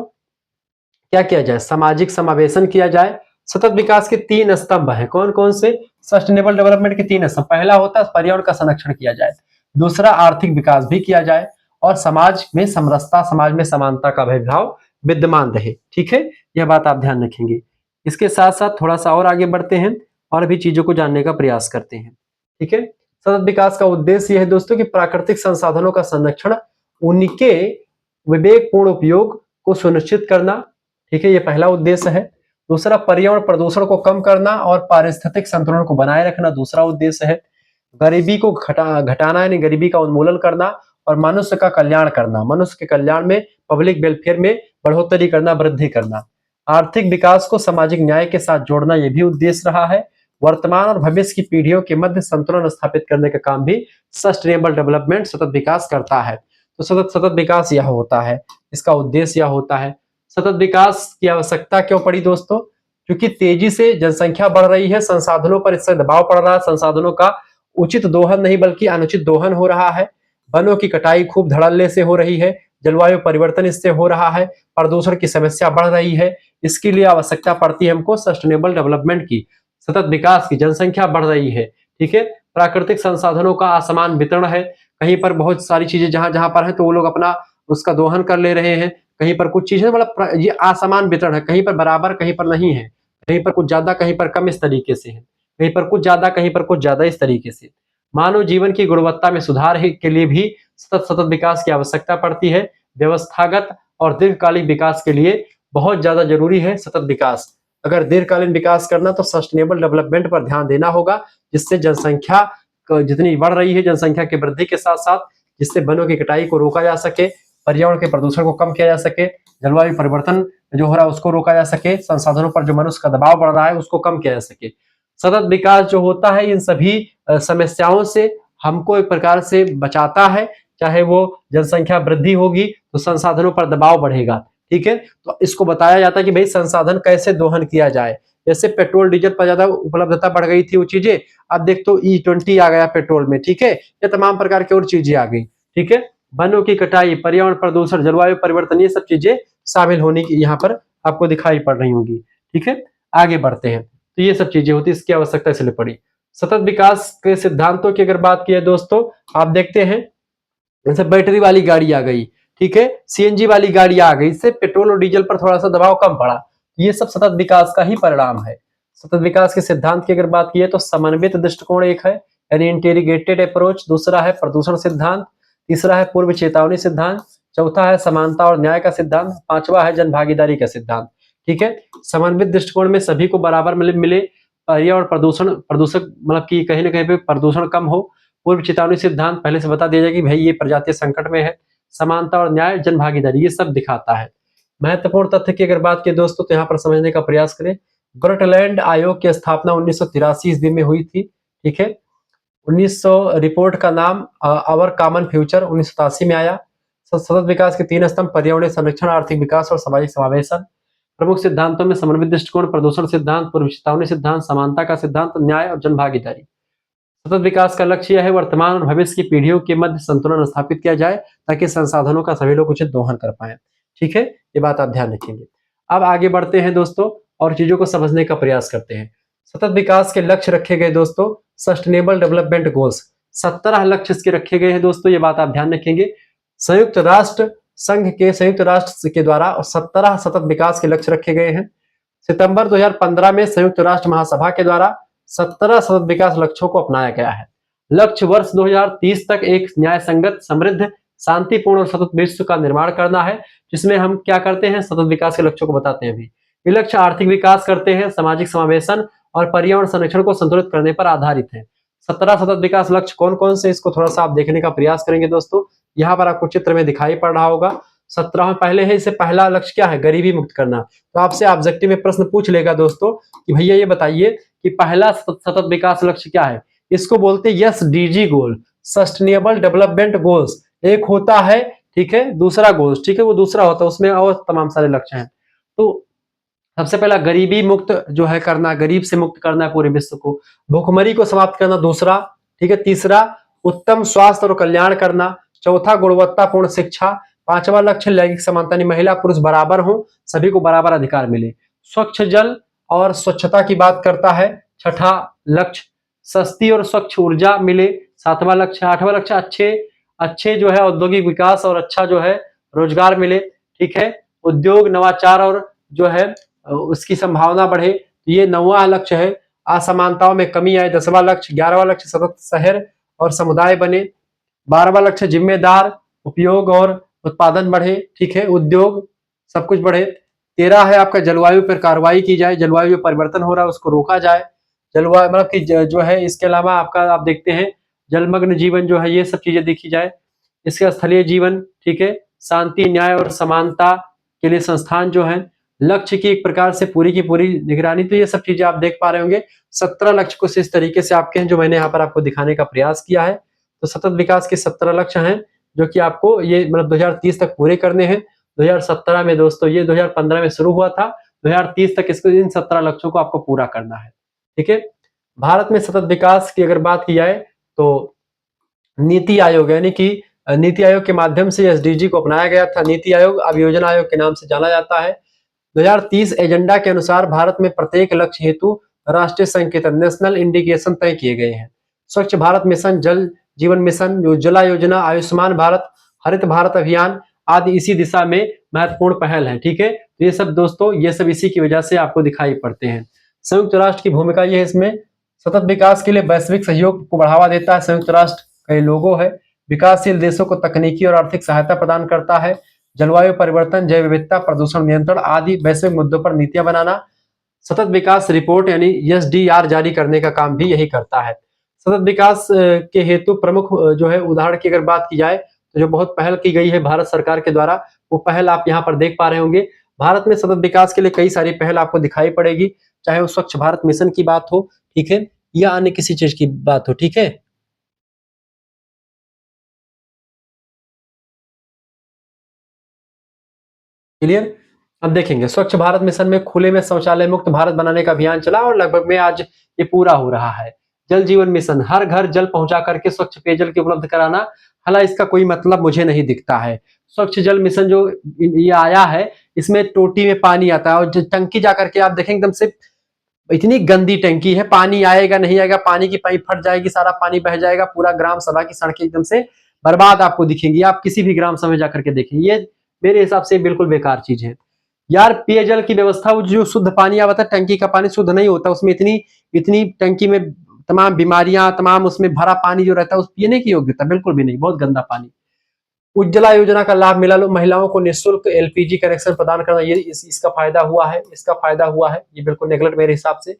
क्या किया जाए, सामाजिक समावेशन किया जाए। सतत विकास के 3 स्तंभ हैं, कौन कौन से, सस्टेनेबल डेवलपमेंट के 3 स्तंभ। पहला होता है पर्यावरण का संरक्षण किया जाए, दूसरा आर्थिक विकास भी किया जाए, और समाज में समरसता, समाज में समानता का भेदभाव विद्यमान रहे। ठीक है, यह बात आप ध्यान रखेंगे। इसके साथ साथ थोड़ा सा और आगे बढ़ते हैं और भी चीजों को जानने का प्रयास करते हैं। ठीक है, सतत विकास का उद्देश्य यह है दोस्तों कि प्राकृतिक संसाधनों का संरक्षण, उनके विवेकपूर्ण उपयोग को सुनिश्चित करना। ठीक है, ये पहला उद्देश्य है। दूसरा, पर्यावरण प्रदूषण को कम करना और पारिस्थितिक संतुलन को बनाए रखना, दूसरा उद्देश्य है। गरीबी को घटाना यानी गरीबी का उन्मूलन करना, और मनुष्य का कल्याण करना, मनुष्य के कल्याण में, पब्लिक वेलफेयर में बढ़ोतरी करना, वृद्धि करना। आर्थिक विकास को सामाजिक न्याय के साथ जोड़ना, यह भी उद्देश्य रहा है। वर्तमान और भविष्य की पीढ़ियों के मध्य संतुलन स्थापित करने का काम भी सस्टेनेबल डेवलपमेंट, सतत विकास करता है। तो सतत विकास यह होता है, इसका उद्देश्य यह होता है। सतत विकास की आवश्यकता क्यों पड़ी दोस्तों, क्योंकि तेजी से जनसंख्या बढ़ रही है, संसाधनों पर इससे दबाव पड़ रहा है, संसाधनों का उचित दोहन नहीं बल्कि अनुचित दोहन हो रहा है, वनों की कटाई खूब धड़ल्ले से हो रही है, जलवायु परिवर्तन इससे हो रहा है, प्रदूषण की समस्या बढ़ रही है। इसके लिए आवश्यकता पड़ती है हमको सस्टेनेबल डेवलपमेंट की, सतत विकास की। जनसंख्या बढ़ रही है, ठीक है, प्राकृतिक संसाधनों का असमान वितरण है, कहीं पर बहुत सारी चीजें जहां जहां पर है तो वो लोग अपना उसका दोहन कर ले रहे हैं, कहीं पर कुछ चीजें मतलब ये असमान वितरण है, कहीं पर बराबर कहीं पर नहीं है, कहीं पर कुछ ज्यादा कहीं पर कम, इस तरीके से है, कहीं पर कुछ ज्यादा कहीं पर कुछ ज्यादा, इस तरीके से। मानव जीवन की गुणवत्ता में सुधार के लिए भी सतत विकास की आवश्यकता पड़ती है। व्यवस्थागत और दीर्घकालीन विकास के लिए बहुत ज्यादा जरूरी है सतत विकास। अगर दीर्घकालीन विकास करना तो सस्टेनेबल डेवलपमेंट पर ध्यान देना होगा, जिससे जनसंख्या जितनी बढ़ रही है, जनसंख्या की वृद्धि के साथ साथ जिससे वनों की कटाई को रोका जा सके, पर्यावरण के प्रदूषण को कम किया जा सके, जलवायु परिवर्तन जो हो रहा है उसको रोका जा सके, संसाधनों पर जो मनुष्य का दबाव बढ़ रहा है उसको कम किया जा सके। सतत विकास जो होता है इन सभी समस्याओं से हमको एक प्रकार से बचाता है। चाहे वो जनसंख्या वृद्धि होगी तो संसाधनों पर दबाव बढ़ेगा, ठीक है, तो इसको बताया जाता है कि भाई संसाधन कैसे दोहन किया जाए। जैसे पेट्रोल डीजल पर ज्यादा उपलब्धता बढ़ गई थी वो चीजें, अब देख तो E20 आ गया पेट्रोल में, ठीक है, ये तमाम प्रकार की और चीजें आ गई, ठीक है। वनों की कटाई, पर्यावरण प्रदूषण, जलवायु परिवर्तन, ये सब चीजें शामिल होने की यहाँ पर आपको दिखाई पड़ रही होंगी, ठीक है। आगे बढ़ते हैं, तो ये सब चीजें होती है, इसकी आवश्यकता इसलिए पड़ी। सतत विकास के सिद्धांतों की अगर बात की है दोस्तों, आप देखते हैं जैसे बैटरी वाली गाड़ी आ गई, ठीक है, CNG वाली गाड़ी आ गई, इससे पेट्रोल और डीजल पर थोड़ा सा दबाव कम पड़ा, ये सब सतत विकास का ही परिणाम है। सतत विकास के सिद्धांत की अगर बात की है तो समन्वित दृष्टिकोण एक है, यानी इंटीग्रेटेड अप्रोच, दूसरा है प्रदूषण सिद्धांत, तीसरा है पूर्व चेतावनी सिद्धांत, चौथा है समानता और न्याय का सिद्धांत, पांचवा है जन भागीदारी का सिद्धांत, ठीक है। समन्वित दृष्टिकोण में सभी को बराबर मिले, पर्यावरण प्रदूषक मतलब कि कहीं ना कहीं पे प्रदूषण कम हो। पूर्व चेतावनी सिद्धांत पहले से बता दिया जाए कि भाई ये प्रजातीय संकट में है। समानता और न्याय, जन भागीदारी, ये सब दिखाता है। महत्वपूर्ण तथ्य की अगर बात की दोस्तों तो यहाँ पर समझने का प्रयास करें। ब्रटलैंड आयोग की स्थापना 1983 ईस्वी में हुई थी, ठीक है। 1900 रिपोर्ट का नाम आवर कॉमन फ्यूचर 1987 में आया। सतत विकास के 3 स्तंभ, पर्यावरण संरक्षण, आर्थिक विकास और सामाजिक समावेशन। प्रमुख सिद्धांतों में समन्वित दृष्टिकोण, प्रदूषण सिद्धांत, पूर्व चेतावनी सिद्धांत, समानता का सिद्धांत, न्याय और जन भागीदारी। सतत विकास का लक्ष्य यह है वर्तमान और भविष्य की पीढ़ियों के मध्य संतुलन स्थापित किया जाए ताकि संसाधनों का सभी लोग उचित दोहन कर पाए, ठीक है, ये बात आप ध्यान रखेंगे। अब आगे बढ़ते हैं दोस्तों और चीजों को समझने का प्रयास करते हैं। सतत विकास के लक्ष्य रखे गए दोस्तों, सस्टेनेबल डेवलपमेंट गोल्स, 17 लक्ष्य इसके रखे गए हैं दोस्तों, ये बात आप ध्यान रखेंगे। संयुक्त राष्ट्र संघ के संयुक्त राष्ट्र के द्वारा 17 सतत विकास के लक्ष्य रखे गए हैं। सितंबर 2015 में संयुक्त राष्ट्र महासभा के द्वारा 17 सतत विकास लक्ष्यों को अपनाया गया है। लक्ष्य वर्ष 2030 तक एक न्याय संगत, समृद्ध, शांतिपूर्ण और सतत विश्व का निर्माण करना है, जिसमें हम क्या करते हैं, सतत विकास के लक्ष्यों को बताते हैं। अभी ये लक्ष्य आर्थिक विकास करते हैं, सामाजिक समावेशन और पर्यावरण संरक्षण को संतुलित करने पर आधारित है। 17 सतत विकास लक्ष्य कौन कौन से, इसको थोड़ा सा आप देखने का प्रयास करेंगे दोस्तों। यहाँ पर आपको चित्र में दिखाई पड़ रहा होगा 17 पहले है। इससे पहला लक्ष्य क्या है, गरीबी मुक्त करना। तो आपसे ऑब्जेक्टिव में प्रश्न पूछ लेगा दोस्तों कि भैया ये बताइए कि पहला सतत विकास लक्ष्य क्या है। इसको बोलते हैं एसडीजी गोल, सस्टेनेबल डेवलपमेंट गोल्स। एक होता है, ठीक है, दूसरा गोल्स, ठीक है, वो दूसरा होता है, उसमें और तमाम सारे लक्ष्य हैं। तो सबसे पहला गरीबी मुक्त जो है करना, गरीब से मुक्त करना है पूरे विश्व को। भूखमरी को समाप्त करना दूसरा, ठीक है। तीसरा उत्तम स्वास्थ्य और कल्याण करना। चौथा गुणवत्तापूर्ण शिक्षा। पांचवा लक्ष्य लैंगिक समानता, महिला पुरुष बराबर हो, सभी को बराबर अधिकार मिले। स्वच्छ जल और स्वच्छता की बात करता है। छठा लक्ष्य सस्ती और स्वच्छ ऊर्जा मिले। सातवां लक्ष्य, आठवां लक्ष्य अच्छे अच्छे जो है औद्योगिक विकास और अच्छा जो है रोजगार मिले, ठीक है। उद्योग नवाचार और जो है उसकी संभावना बढ़े, ये 9वां लक्ष्य है। असमानताओं में कमी आए, 10वां लक्ष्य। 11वां लक्ष्य सतत शहर और समुदाय बने। 12वां लक्ष्य जिम्मेदार उपयोग और उत्पादन बढ़े, ठीक है, उद्योग सब कुछ बढ़े। 13 है आपका जलवायु पर कार्रवाई की जाए, जलवायु जो परिवर्तन हो रहा है उसको रोका जाए। जलवायु मतलब कि जो है, इसके अलावा आपका आप देखते हैं जलमग्न जीवन जो है, ये सब चीजें देखी जाए। इसका स्थलीय जीवन, ठीक है, शांति न्याय और समानता के लिए संस्थान जो है, लक्ष्य की एक प्रकार से पूरी की पूरी निगरानी। तो ये सब चीजें आप देख पा रहे होंगे। 17 लक्ष्य कुछ इस तरीके से आपके हैं जो मैंने यहाँ पर आपको दिखाने का प्रयास किया है। तो सतत विकास के 17 लक्ष्य हैं जो कि आपको ये मतलब 2030 तक पूरे करने हैं। 2017 में दोस्तों, ये 2015 में शुरू हुआ था, 2030 तक इसको इन 17 लक्ष्यों को आपको पूरा करना है, ठीक है। भारत में सतत विकास की अगर बात की जाए तो नीति आयोग यानी कि नीति आयोग के माध्यम से एसडीजी को अपनाया गया था। नीति आयोग अब योजना आयोग के नाम से जाना जाता है। 2030 एजेंडा के अनुसार भारत में प्रत्येक लक्ष्य हेतु राष्ट्रीय संकेतन नेशनल इंडिकेशन तय किए गए हैं। स्वच्छ भारत मिशन, जल जीवन मिशन, उज्ज्वला योजना, आयुष्मान भारत, हरित भारत अभियान आदि इसी दिशा में महत्वपूर्ण पहल है, ठीक है। तो ये सब दोस्तों, ये सब इसी की वजह से आपको दिखाई पड़ते हैं। संयुक्त राष्ट्र की भूमिका ये है इसमें, सतत विकास के लिए वैश्विक सहयोग को बढ़ावा देता है। संयुक्त राष्ट्र का लोगो है। विकासशील देशों को तकनीकी और आर्थिक सहायता प्रदान करता है। जलवायु परिवर्तन, जैव विविधता, प्रदूषण नियंत्रण आदि वैश्विक मुद्दों पर नीतियां बनाना। सतत विकास रिपोर्ट यानी एसडीआर जारी करने का काम भी यही करता है। सतत विकास के हेतु प्रमुख जो है उदाहरण की अगर बात की जाए तो जो बहुत पहल की गई है भारत सरकार के द्वारा, वो पहल आप यहाँ पर देख पा रहे होंगे। भारत में सतत विकास के लिए कई सारी पहल आपको दिखाई पड़ेगी, चाहे वो स्वच्छ भारत मिशन की बात हो, ठीक है, या अन्य किसी चीज की बात हो, ठीक है। क्लियर। अब देखेंगे स्वच्छ भारत मिशन में खुले में शौचालय मुक्त भारत बनाने का अभियान चला और लगभग में आज ये पूरा हो रहा है। जल जीवन मिशन, हर घर जल पहुंचा करके स्वच्छ पेयजल की उपलब्ध कराना। हालांकि इसका कोई मतलब मुझे नहीं दिखता है। स्वच्छ जल मिशन जो ये आया है, इसमें टोटी में पानी आता है और जो टंकी जाकर के आप देखेंगे एकदम से इतनी गंदी टंकी है, पानी आएगा नहीं आएगा, पानी की पाइप फट जाएगी, सारा पानी बह जाएगा, पूरा ग्राम सभा की सड़कें एकदम से बर्बाद आपको दिखेंगी। आप किसी भी ग्राम सभा जाकर के देखेंगे, ये मेरे हिसाब से बिल्कुल बेकार चीज है यार। पेयजल की व्यवस्था, वो जो शुद्ध पानी आता है, टंकी का पानी शुद्ध नहीं होता, उसमें इतनी इतनी टंकी में तमाम बीमारियां, तमाम उसमें भरा पानी जो रहता है उस पीने की योग्यता बिल्कुल भी नहीं, बहुत गंदा पानी। उज्ज्वला योजना का लाभ मिला लो, महिलाओं को निःशुल्क एलपीजी कनेक्शन प्रदान करना, ये इसका फायदा हुआ है, इसका फायदा हुआ है, ये बिल्कुल नेगलेक्ट मेरे हिसाब से।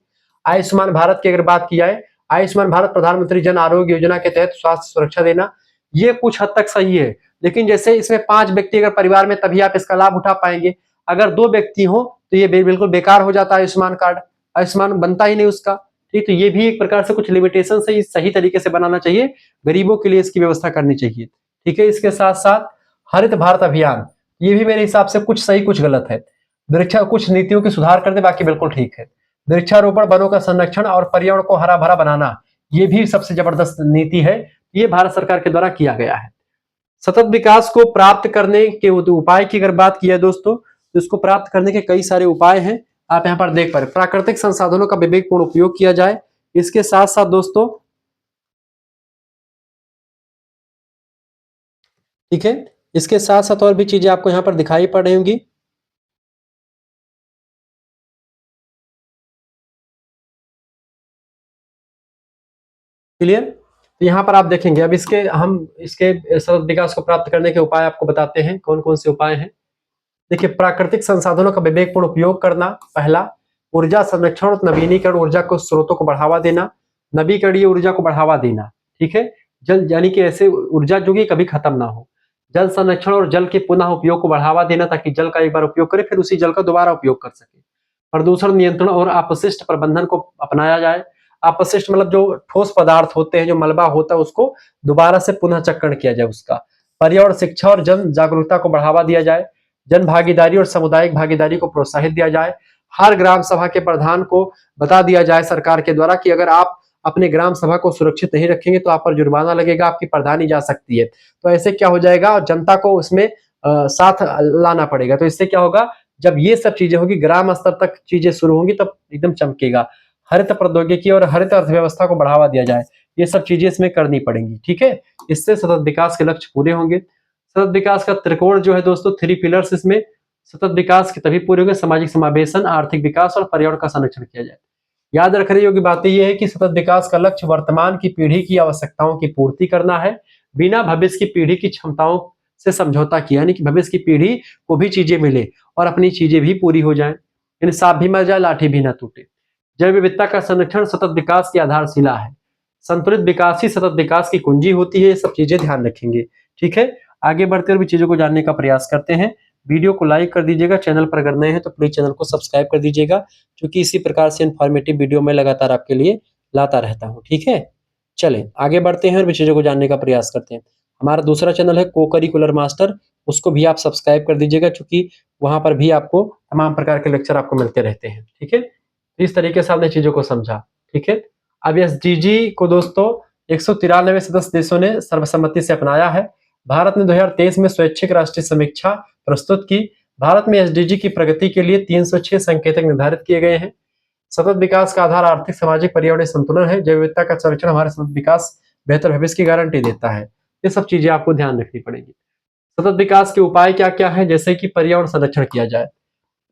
आयुष्मान भारत की अगर बात की जाए, आयुष्मान भारत प्रधानमंत्री जन आरोग्य योजना के तहत स्वास्थ्य सुरक्षा देना, ये कुछ हद तक सही है, लेकिन जैसे इसमें 5 व्यक्ति अगर परिवार में तभी आप इसका लाभ उठा पाएंगे। अगर 2 व्यक्ति हो तो ये बिल्कुल बेकार हो जाता है आयुष्मान कार्ड, आयुष्मान बनता ही नहीं उसका, ठीक। तो ये भी एक प्रकार से कुछ लिमिटेशन से सही तरीके से बनाना चाहिए, गरीबों के लिए इसकी व्यवस्था करनी चाहिए, ठीक है। इसके साथ साथ हरित भारत अभियान, ये भी मेरे हिसाब से कुछ सही कुछ गलत है। वृक्षा कुछ नीतियों की सुधार कर दे, बाकी बिल्कुल ठीक है। वृक्षारोपण, वनों का संरक्षण और पर्यावरण को हरा भरा बनाना, ये भी सबसे जबरदस्त नीति है, ये भारत सरकार के द्वारा किया गया है। सतत विकास को प्राप्त करने के उपाय की अगर बात की है दोस्तों, तो इसको प्राप्त करने के कई सारे उपाय हैं, आप यहाँ पर देख पा रहे। प्राकृतिक संसाधनों का विवेकपूर्ण उपयोग किया जाए। इसके साथ साथ दोस्तों, ठीक है, इसके साथ साथ और भी चीजें आपको यहाँ पर दिखाई पड़ रही होंगी। क्लियर। तो यहाँ पर आप देखेंगे, अब इसके सतत विकास को प्राप्त करने के उपाय आपको बताते हैं, कौन कौन से उपाय हैं। देखिए, प्राकृतिक संसाधनों का विवेकपूर्ण उपयोग करना पहला, ऊर्जा संरक्षण और नवीनीकरण ऊर्जा को स्रोतों को बढ़ावा देना, नवीकरणीय ऊर्जा को बढ़ावा देना, ठीक है। जल यानी कि ऐसे ऊर्जा जो कि कभी खत्म ना हो। जल संरक्षण और जल के पुनः उपयोग को बढ़ावा देना, ताकि जल का एक बार उपयोग करें फिर उसी जल का दोबारा उपयोग कर सके। प्रदूषण नियंत्रण और अपशिष्ट प्रबंधन को अपनाया जाए। अपशिष्ट मतलब जो ठोस पदार्थ होते हैं, जो मलबा होता है, उसको दोबारा से पुनः चक्रण किया जाए उसका। पर्यावरण शिक्षा और जन जागरूकता को बढ़ावा दिया जाए। जन भागीदारी और सामुदायिक भागीदारी को प्रोत्साहित दिया जाए। हर ग्राम सभा के प्रधान को बता दिया जाए सरकार के द्वारा कि अगर आप अपने ग्राम सभा को सुरक्षित नहीं रखेंगे तो आप पर जुर्माना लगेगा, आपकी प्रधानी जा सकती है। तो ऐसे क्या हो जाएगा, और जनता को उसमें साथ लाना पड़ेगा। तो इससे क्या होगा, जब ये सब चीजें होगी, ग्राम स्तर तक चीजें शुरू होंगी, तब एकदम चमकेगा। हरित प्रौद्योगिकी और हरित अर्थव्यवस्था को बढ़ावा दिया जाए, ये सब चीजें इसमें करनी पड़ेंगी, ठीक है। इससे सतत विकास के लक्ष्य पूरे होंगे। सतत विकास का त्रिकोण जो है दोस्तों, 3 पिलर्स, इसमें सतत विकास के तभी पूरे होंगे, सामाजिक समावेशन, आर्थिक विकास और पर्यावरण का संरक्षण किया जाए। याद रखने योग्य बातें यह है कि सतत विकास का लक्ष्य वर्तमान की पीढ़ी की आवश्यकताओं की पूर्ति करना है, बिना भविष्य की पीढ़ी की क्षमताओं से समझौता किया, यानी कि भविष्य की पीढ़ी को भी चीजें मिले और अपनी चीजें भी पूरी हो जाएं, यानी सांप भी मर जाए लाठी भी ना टूटे। जैव विविधता का संरक्षण सतत विकास की आधारशिला है। संतुलित विकास ही सतत विकास की कुंजी होती है। ये सब चीजें ध्यान रखेंगे, ठीक है। आगे बढ़ते हुए चीजों को जानने का प्रयास करते हैं। वीडियो को लाइक कर दीजिएगा, चैनल पर अगर नए हैं तो प्लीज चैनल को सब्सक्राइब कर दीजिएगा, क्योंकि इसी प्रकार से इन्फॉर्मेटिव वीडियो मैं लगातार आपके लिए लाता रहता हूँ, ठीक है। चलें आगे बढ़ते हैं और भी चीजों को जानने का प्रयास करते हैं। हमारा दूसरा चैनल है को-करिकुलर मास्टर, उसको भी आप सब्सक्राइब कर दीजिएगा, क्योंकि वहां पर भी आपको तमाम प्रकार के लेक्चर आपको मिलते रहते हैं, ठीक है। इस तरीके से आपने चीजों को समझा, ठीक है। अब एसडीजी को दोस्तों 193 सदस्य देशों ने सर्वसम्मति से अपनाया है। भारत ने 2023 में स्वैच्छिक राष्ट्रीय समीक्षा प्रस्तुत की। भारत में एसडीजी की प्रगति के लिए 306 संकेतक निर्धारित किए गए हैं। सतत विकास का आधार आर्थिक, सामाजिक, पर्यावरणीय संतुलन है। जैव विविधता का संरक्षण हमारे सतत विकास, बेहतर भविष्य की गारंटी देता है। ये सब चीजें आपको ध्यान रखनी पड़ेगी। सतत विकास के उपाय क्या क्या है, जैसे कि पर्यावरण संरक्षण किया जाए,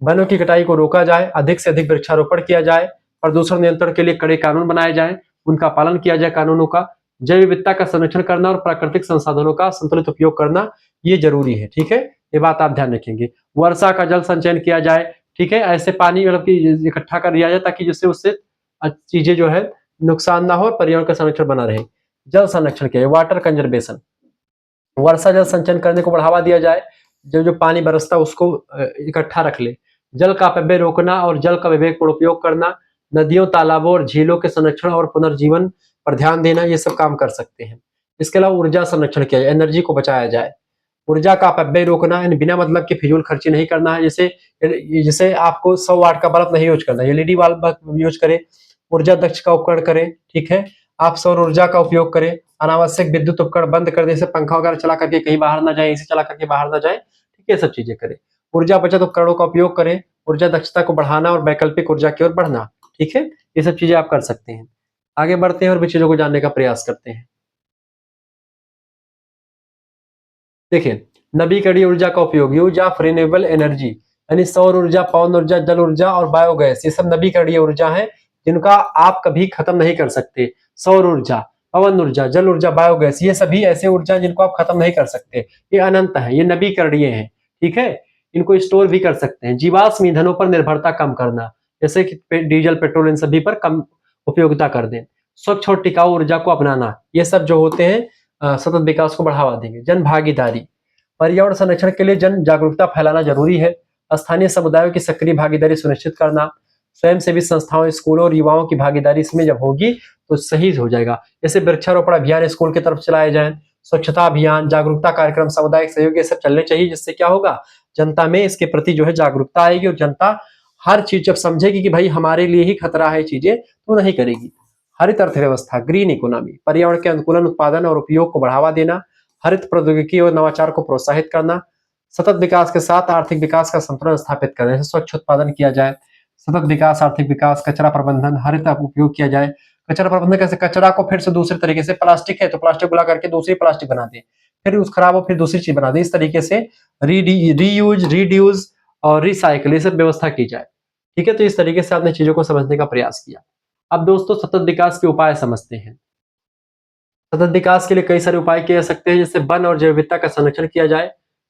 वनों की कटाई को रोका जाए, अधिक से अधिक वृक्षारोपण किया जाए, प्रदूषण नियंत्रण के लिए कड़े कानून बनाए जाएं, उनका पालन किया जाए कानूनों का, जैव विविधता का संरक्षण करना और प्राकृतिक संसाधनों का संतुलित उपयोग करना, ये जरूरी है, ठीक है। ये बात आप ध्यान रखेंगे। वर्षा का जल संचयन किया जाए, ठीक है। ऐसे पानी मतलब कि इकट्ठा कर लिया जाए ताकि जिससे उससे चीजें जो है नुकसान ना हो और पर्यावरण का संरक्षण बना रहे। जल संरक्षण किया जाए, वाटर कंजर्वेशन, वर्षा जल संचयन करने को बढ़ावा दिया जाए। जो जो पानी बरसता है उसको इकट्ठा रख ले। जल का अपव्यय रोकना और जल का विवेकपूर्ण उपयोग करना, नदियों, तालाबों और झीलों के संरक्षण और पुनर्जीवन पर ध्यान देना, ये सब काम कर सकते हैं। इसके अलावा ऊर्जा संरक्षण किया जाए, एनर्जी को बचाया जाए। ऊर्जा का अपव्यय रोकना, यानी बिना मतलब के फिजूल खर्ची नहीं करना है। जैसे आपको 100 वाट का बल्ब नहीं यूज करना, एलईडी बल्ब यूज करें। ऊर्जा दक्ष का उपकरण करें, ठीक है। आप सौर ऊर्जा का उपयोग करें। अनावश्यक विद्युत उपकरण बंद कर दे, जैसे पंखा वगैरह चला करके कहीं बाहर ना जाए, एसी चला करके बाहर ना जाए, ठीक है। सब चीजें करें। ऊर्जा बचत उपकरणों का उपयोग करें। ऊर्जा दक्षता को बढ़ाना और वैकल्पिक ऊर्जा की ओर बढ़ना, ठीक है। ये सब चीजें आप कर सकते हैं। आगे बढ़ते हैं और भी चीजों को जानने का प्रयास करते हैं। देखिए, नवीकरणीय ऊर्जा का उपयोग, यूज ऑफ रिन्यूएबल एनर्जी, यानी सौर ऊर्जा, पवन ऊर्जा, जल ऊर्जा और बायोगैस, ये सब नवीकरणीय ऊर्जा है जिनका आप कभी खत्म नहीं कर सकते। सौर ऊर्जा, पवन ऊर्जा, जल ऊर्जा, बायोगैस, ये सभी ऐसे ऊर्जा जिनको आप खत्म नहीं कर सकते। ये अनंत है, ये नवीकरणीय है, ठीक है। इनको स्टोर भी कर सकते हैं। जीवाश्म ईंधनों पर निर्भरता कम करना, जैसे कि डीजल, पेट्रोल, इन सभी पर कम उपयोगिता कर दें। स्वच्छ और टिकाऊ ऊर्जा को अपनाना, ये सब जो होते हैं सतत विकास को बढ़ावा देंगे। जन भागीदारी, पर्यावरण संरक्षण के लिए जन जागरूकता फैलाना जरूरी है। स्थानीय समुदायों की सक्रिय भागीदारी सुनिश्चित करना, स्वयंसेवी संस्थाओं, स्कूलों और युवाओं की भागीदारी इसमें जब होगी तो सही हो जाएगा। जैसे वृक्षारोपण अभियान स्कूल की तरफ चलाए जाएं, स्वच्छता अभियान, जागरूकता कार्यक्रम, सामुदायिक सहयोग, ये सब चलने चाहिए, जिससे क्या होगा, जनता में इसके प्रति जो है जागरूकता आएगी और जनता हर चीज जब समझेगी कि भाई हमारे लिए ही खतरा है चीजें, तो नहीं करेगी। हरित अर्थव्यवस्था, ग्रीन इकोनॉमी, पर्यावरण के अनुकूलन उत्पादन और उपयोग को बढ़ावा देना, हरित प्रौद्योगिकी और नवाचार को प्रोत्साहित करना, सतत विकास के साथ आर्थिक विकास का संतुलन स्थापित करना, जैसे स्वच्छ उत्पादन किया जाए, सतत विकास, आर्थिक विकास, कचरा प्रबंधन, हरित उपयोग किया जाए। कचरा प्रबंधन कैसे, कचरा को फिर से दूसरे तरीके से, प्लास्टिक है तो प्लास्टिक गुला करके दूसरी प्लास्टिक बना दे, फिर उस खराब हो फिर दूसरी चीज बना दे। इस तरीके से रीयूज, रिड्यूस और रिसाइकल, ये सब व्यवस्था की जाए, ठीक है। तो इस तरीके से आपने चीजों को समझने का प्रयास किया। अब दोस्तों सतत विकास के उपाय समझते हैं। सतत विकास के लिए कई सारे उपाय किए जा सकते हैं, जैसे वन और जैव विविधता का संरक्षण किया जाए,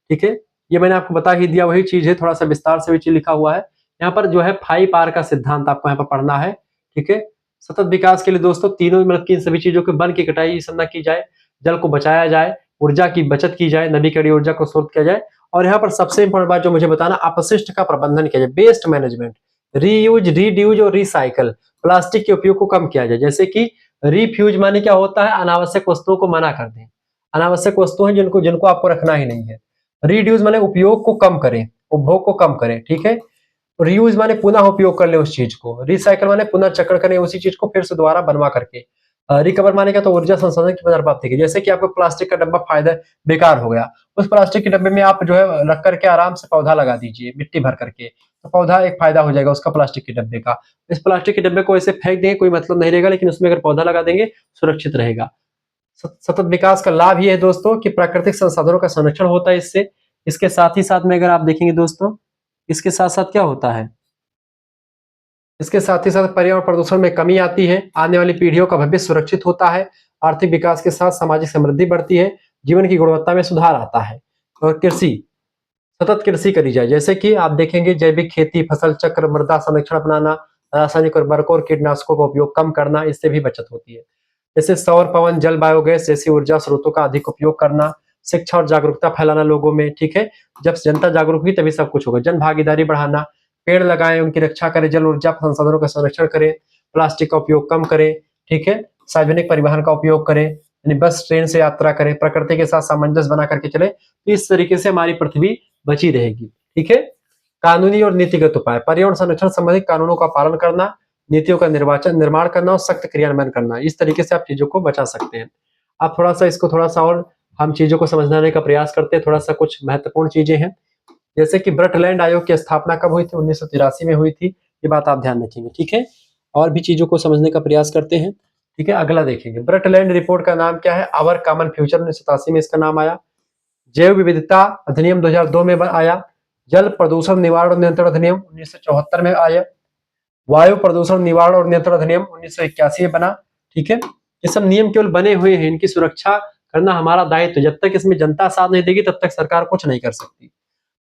ठीक है। ये मैंने आपको बता ही दिया, वही चीज है, थोड़ा सा विस्तार से भी चीज लिखा हुआ है यहाँ पर, जो है 5R का सिद्धांत आपको यहाँ पर पढ़ना है, ठीक है। सतत विकास के लिए दोस्तों तीनों मतलब की सभी चीजों के वन की कटाई इस समय न की जाए, जल को बचाया जाए, ऊर्जा की बचत की जाए, नवीकरणीय ऊर्जा को स्रोत किया जाए, और यहाँ पर सबसे इंपॉर्टेंट बात जो मुझे बताना, अपशिष्ट का प्रबंधन किया जाए, वेस्ट मैनेजमेंट, रीयूज, रीड्यूज और रिसाइकल, प्लास्टिक के उपयोग को कम किया जाए। जैसे कि रिफ्यूज माने क्या होता है, अनावश्यक वस्तुओं को मना कर दें, अनावश्यक वस्तु है जिनको जिनको आपको रखना ही नहीं है। रीड्यूज माने उपयोग को कम करें, उपभोग को कम करें, ठीक है। रीयूज माने पुनः उपयोग कर ले उस चीज को, रिसाइकल माने पुनः चक्र करें उसी चीज को फिर से दोबारा बनवा करके, रिकवर माने क्या, तो ऊर्जा संसाधन की पुनर्प्राप्ति की। जैसे कि आपको प्लास्टिक का डब्बा फायदा बेकार हो गया, उस प्लास्टिक के डब्बे में आप जो है रख करके आराम से पौधा लगा दीजिए मिट्टी भर करके, तो पौधा एक फायदा हो जाएगा उसका प्लास्टिक के डब्बे का। इस प्लास्टिक के डब्बे को ऐसे फेंक देंगे कोई मतलब नहीं रहेगा, लेकिन उसमें अगर पौधा लगा देंगे सुरक्षित रहेगा। सतत विकास का लाभ ये है दोस्तों कि प्राकृतिक संसाधनों का संरक्षण होता है इससे। इसके साथ ही साथ में अगर आप देखेंगे दोस्तों, इसके साथ साथ क्या होता है, इसके साथ ही साथ पर्यावरण प्रदूषण में कमी आती है, आने वाली पीढ़ियों का भविष्य सुरक्षित होता है, आर्थिक विकास के साथ सामाजिक समृद्धि बढ़ती है, जीवन की गुणवत्ता में सुधार आता है। और कृषि, सतत कृषि करी जाए, जैसे कि आप देखेंगे जैविक खेती, फसल चक्र, मृदा संरक्षण अपनाना, रासायनिक उर्वरकों और कीटनाशकों का उपयोग कम करना, इससे भी बचत होती है। जैसे सौर, पवन, जल, बायोगैस जैसी ऊर्जा स्रोतों का अधिक उपयोग करना, शिक्षा और जागरूकता फैलाना लोगों में, ठीक है। जब जनता जागरूक हुई तभी सब कुछ होगा। जन भागीदारी बढ़ाना, पेड़ लगाएं, उनकी रक्षा करें, जल ऊर्जा संसाधनों का संरक्षण करें, प्लास्टिक का उपयोग कम करें, ठीक है। सार्वजनिक परिवहन का उपयोग करें, यानी बस ट्रेन से यात्रा करें, प्रकृति के साथ सामंजस्य बना करके चले, तो इस तरीके से हमारी पृथ्वी बची रहेगी, ठीक है। कानूनी और नीतिगत उपाय, पर्यावरण संरक्षण संबंधी कानूनों का पालन करना, नीतियों का निर्माण करना और सख्त क्रियान्वयन करना, इस तरीके से आप चीजों को बचा सकते हैं। आप थोड़ा सा इसको थोड़ा सा और हम चीजों को समझने का प्रयास करते हैं, थोड़ा सा कुछ महत्वपूर्ण चीजें हैं। जैसे कि ब्रटलैंड आयोग की स्थापना कब हुई थी, 1983 में हुई थी, ये बात आप ध्यान रखेंगे, ठीक है। और भी चीजों को समझने का प्रयास करते हैं, ठीक है। अगला देखेंगे, ब्रटलैंड रिपोर्ट का नाम क्या है, आवर कॉमन फ्यूचर, 1987 में इसका नाम आया। जैव विविधता अधिनियम 2002 में आया। जल प्रदूषण निवारण और नियंत्रण अधिनियम 1974 में आया। वायु प्रदूषण निवारण और नियंत्रण अधिनियम 1981 में बना, ठीक है। ये सब नियम केवल बने हुए हैं, इनकी सुरक्षा करना हमारा दायित्व। जब तक इसमें जनता साथ नहीं देगी तब तक सरकार कुछ नहीं कर सकती।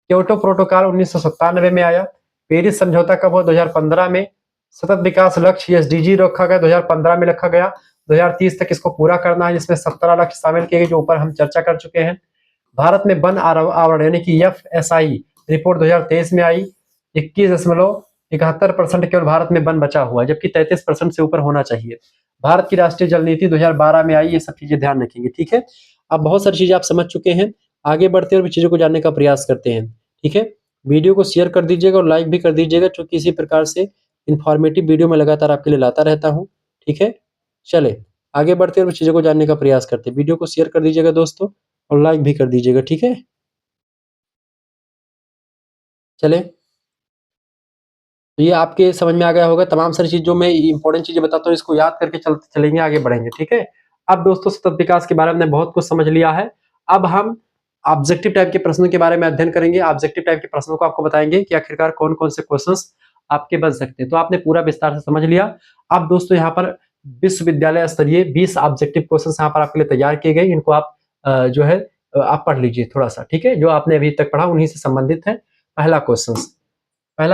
क्योटो प्रोटोकॉल 1997 में आया। पेरिस समझौता कब हुआ, 2015 में। सतत विकास लक्ष्य एसडीजी रखा गया, 2015 में रखा गया। 2030 तक इसको पूरा करना है, जिसमें 17 लक्ष्य शामिल किए गए, जो ऊपर हम चर्चा कर चुके हैं। भारत में वन आवरण यानी कि FSI रिपोर्ट 2023 में आई। 21.71% केवल भारत में वन बचा हुआ है, जबकि 33% से ऊपर होना चाहिए। भारत की राष्ट्रीय जल नीति 2012 में आई। ये सब चीजें ध्यान रखेंगे, ठीक है। अब बहुत सारी चीजें आप समझ चुके हैं, आगे बढ़ते और भी चीजों को जानने का प्रयास करते हैं, ठीक है। वीडियो को शेयर कर दीजिएगा और लाइक भी कर दीजिएगा, क्योंकि इसी प्रकार से इंफॉर्मेटिव वीडियो मैं लगातार आपके लिए लाता रहता हूँ, ठीक है। चले आगे बढ़ते और चीजों को जानने का प्रयास करते हैं। वीडियो को शेयर कर दीजिएगा दोस्तों और लाइक भी कर दीजिएगा, ठीक है। चले, तो ये आपके समझ में आ गया होगा। तमाम सारी चीज जो मैं इंपॉर्टेंट चीजें बताता हूँ, इसको याद करके चलेंगे, आगे बढ़ेंगे, ठीक है। अब दोस्तों सतत विकास के बारे में बहुत कुछ समझ लिया है। अब हम ऑब्जेक्टिव टाइप के प्रश्नों के बारे में अध्ययन करेंगे। ऑब्जेक्टिव टाइप के प्रश्नों को आपको बताएंगे कि आखिरकार कौन कौन से क्वेश्चंस आपके बन सकते हैं। तो आपने पूरा विस्तार से समझ लिया। अब दोस्तों यहाँ पर विश्वविद्यालय स्तरीय 20 ऑब्जेक्टिव क्वेश्चन यहाँ पर आपके लिए तैयार किए गए। इनको आप जो है आप पढ़ लीजिए थोड़ा सा, ठीक है। जो आपने अभी तक पढ़ा उन्हीं से संबंधित है। पहला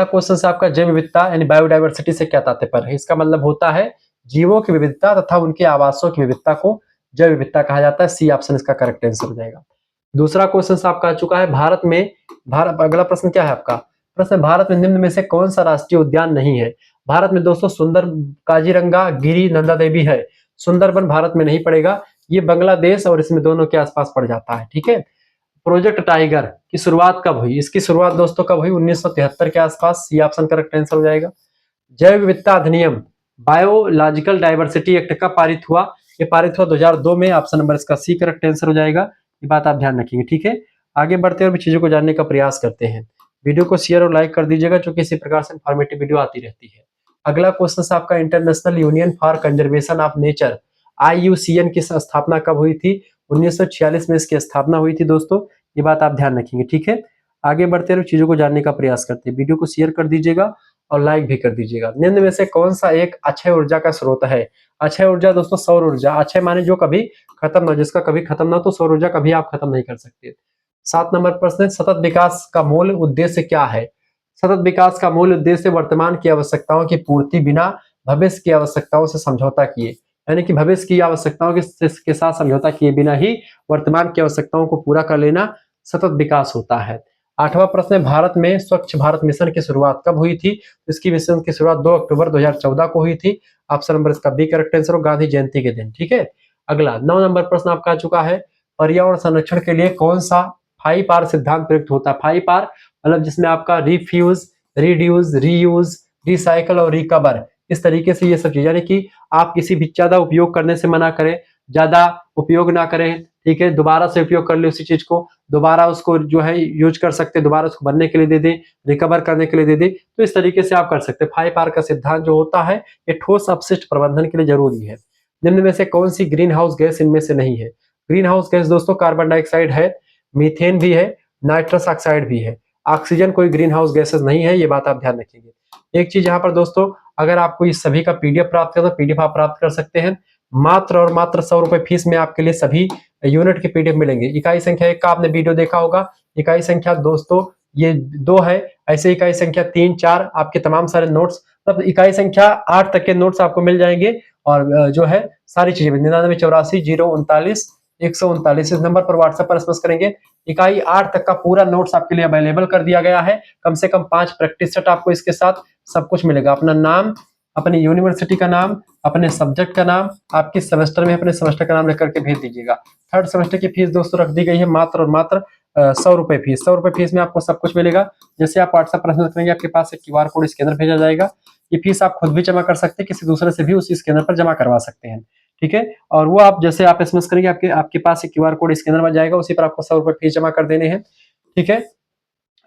क्वेश्चन से आपका जैव विविधता यानी बायोडायवर्सिटी से क्या तात्पर्य है। इसका मतलब होता है जीवों की विविधता तथा उनके आवासों की विविधता को जैव विविधता कहा जाता है। सी ऑप्शन इसका करेक्ट आंसर हो जाएगा। दूसरा क्वेश्चन आपका आ चुका है, अगला प्रश्न क्या है आपका प्रश्न, भारत में निम्न में से कौन सा राष्ट्रीय उद्यान नहीं है। भारत में दोस्तों सुंदर, काजीरंगा, गिरी, नंदा देवी है। सुंदरबन भारत में नहीं पड़ेगा, ये बांग्लादेश और इसमें दोनों के आसपास पड़ जाता है, ठीक है। प्रोजेक्ट टाइगर की शुरुआत कब हुई, इसकी शुरुआत दोस्तों कब हुई, 1973 के आसपास। सी ऑप्शन करेक्ट आंसर हो जाएगा। जैव विविधता अधिनियम बायोलॉजिकल डाइवर्सिटी एक्ट कब पारित हुआ, ये पारित हुआ 2002 में। ऑप्शन नंबर इसका सी करेक्ट आंसर हो जाएगा। ये बात आप ध्यान रखेंगे, ठीक है। आगे बढ़ते हुए चीजों को जानने का प्रयास करते हैं। वीडियो को शेयर और लाइक कर दीजिएगा, क्योंकि इसी प्रकार से इंफॉर्मेटिव वीडियो आती रहती है। अगला क्वेश्चन आपका, international union for conservation of nature IUCN की स्थापना कब हुई थी, 1946 में इसकी स्थापना हुई थी दोस्तों। ये बात आप ध्यान रखेंगे, ठीक है। आगे बढ़ते हुए चीजों को जानने का प्रयास करते हैं। वीडियो को शेयर कर दीजिएगा और लाइक भी कर दीजिएगा। निम्न में से कौन सा एक अक्षय ऊर्जा का स्रोत है। अक्षय ऊर्जा दोस्तों सौर ऊर्जा। अक्षय माने जो कभी खत्म ना हो, जिसका कभी खत्म ना हो, तो सौर ऊर्जा कभी आप खत्म नहीं कर सकते। 7 नंबर प्रश्न है, सतत विकास का मूल उद्देश्य क्या है। सतत विकास का मूल उद्देश्य वर्तमान की आवश्यकताओं की पूर्ति बिना भविष्य की आवश्यकताओं से समझौता किए, यानी कि भविष्य की आवश्यकताओं के साथ समझौता किए बिना ही वर्तमान की आवश्यकताओं को पूरा कर लेना सतत विकास होता है। 8वां प्रश्न है, भारत में स्वच्छ भारत मिशन की शुरुआत कब हुई थी? इसकी मिशन की शुरुआत 2 अक्टूबर 2014 को हुई थी। ऑप्शन नंबर इसका बी करेक्ट आंसर हो, गांधी जयंती के दिन। ठीक है, अगला 9 नंबर प्रश्न आपका आ चुका है, पर्यावरण संरक्षण के लिए कौन सा 5 आर सिद्धांत प्रयुक्त होता है? 5 आर मतलब जिसमें आपका रिफ्यूज, रिड्यूस, रीयूज, रिसाइकल और रिकवर, इस तरीके से ये सब चीज, यानी कि आप किसी भी ज्यादा उपयोग करने से मना करें, ज्यादा उपयोग ना करें, ठीक है, दोबारा से उपयोग कर ले उसी चीज को, दोबारा उसको जो है यूज कर सकते, दोबारा उसको बनने के लिए दे दें, रिकवर करने के लिए दे दें, तो इस तरीके से आप कर सकते हैं। 5 आर का सिद्धांत जो होता है ये ठोस अपशिष्ट प्रबंधन के लिए जरूरी है। निम्न में से कौन सी ग्रीन हाउस गैस इनमें से नहीं है? ग्रीन हाउस गैस दोस्तों कार्बन डाइऑक्साइड है, मीथेन भी है, नाइट्रस ऑक्साइड भी है, ऑक्सीजन कोई ग्रीन हाउस गैसेस नहीं है, ये बात आप ध्यान रखेंगे। एक चीज यहाँ पर दोस्तों, अगर आपको इस सभी का पीडीएफ प्राप्त करना, पीडीएफ आप प्राप्त कर सकते हैं, मात्र और मात्र 100 रुपए फीस में आपके लिए सभी यूनिट के पीडीएफ मिलेंगे। इकाई संख्या 1 का आपने वीडियो देखा होगा, इकाई संख्या दोस्तों ये 2 है, ऐसे इकाई संख्या 3, 4 आपके तमाम सारे नोट्स, मतलब इकाई संख्या 8 तक के नोट्स आपको मिल जाएंगे, और जो है सारी चीजें 9984 039 139 इस नंबर पर व्हाट्सएप पर एसएमएस करेंगे। इकाई 8 तक का पूरा नोट्स आपके लिए अवेलेबल कर दिया गया है, कम से कम 5 प्रैक्टिस सेट आपको इसके साथ सब कुछ मिलेगा, अपना नाम, अपनी यूनिवर्सिटी का नाम, अपने सब्जेक्ट का नाम, आप किस सेमेस्टर में अपने सेमेस्टर का नाम लेकर के भेज दीजिएगा। थर्ड सेमेस्टर की फीस दोस्तों रख दी गई है मात्र और मात्र 100 रुपए फीस। 100 रुपए फीस में आपको सब कुछ मिलेगा। जैसे आप व्हाट्सएप पर मैसेज करेंगे, आपके पास एक क्यूआर कोड स्कैनर भेजा जाएगा। ये फीस आप खुद भी जमा कर सकते हैं, किसी दूसरे से भी उसी स्कैनर पर जमा करवा सकते हैं, ठीक है। और वो आप जैसे आप एसएमएस करेंगे, आपके पास एक क्यूआर कोड स्कैनर बन जाएगा, उसी पर आपको 100 रुपए फीस जमा कर देने हैं, ठीक है।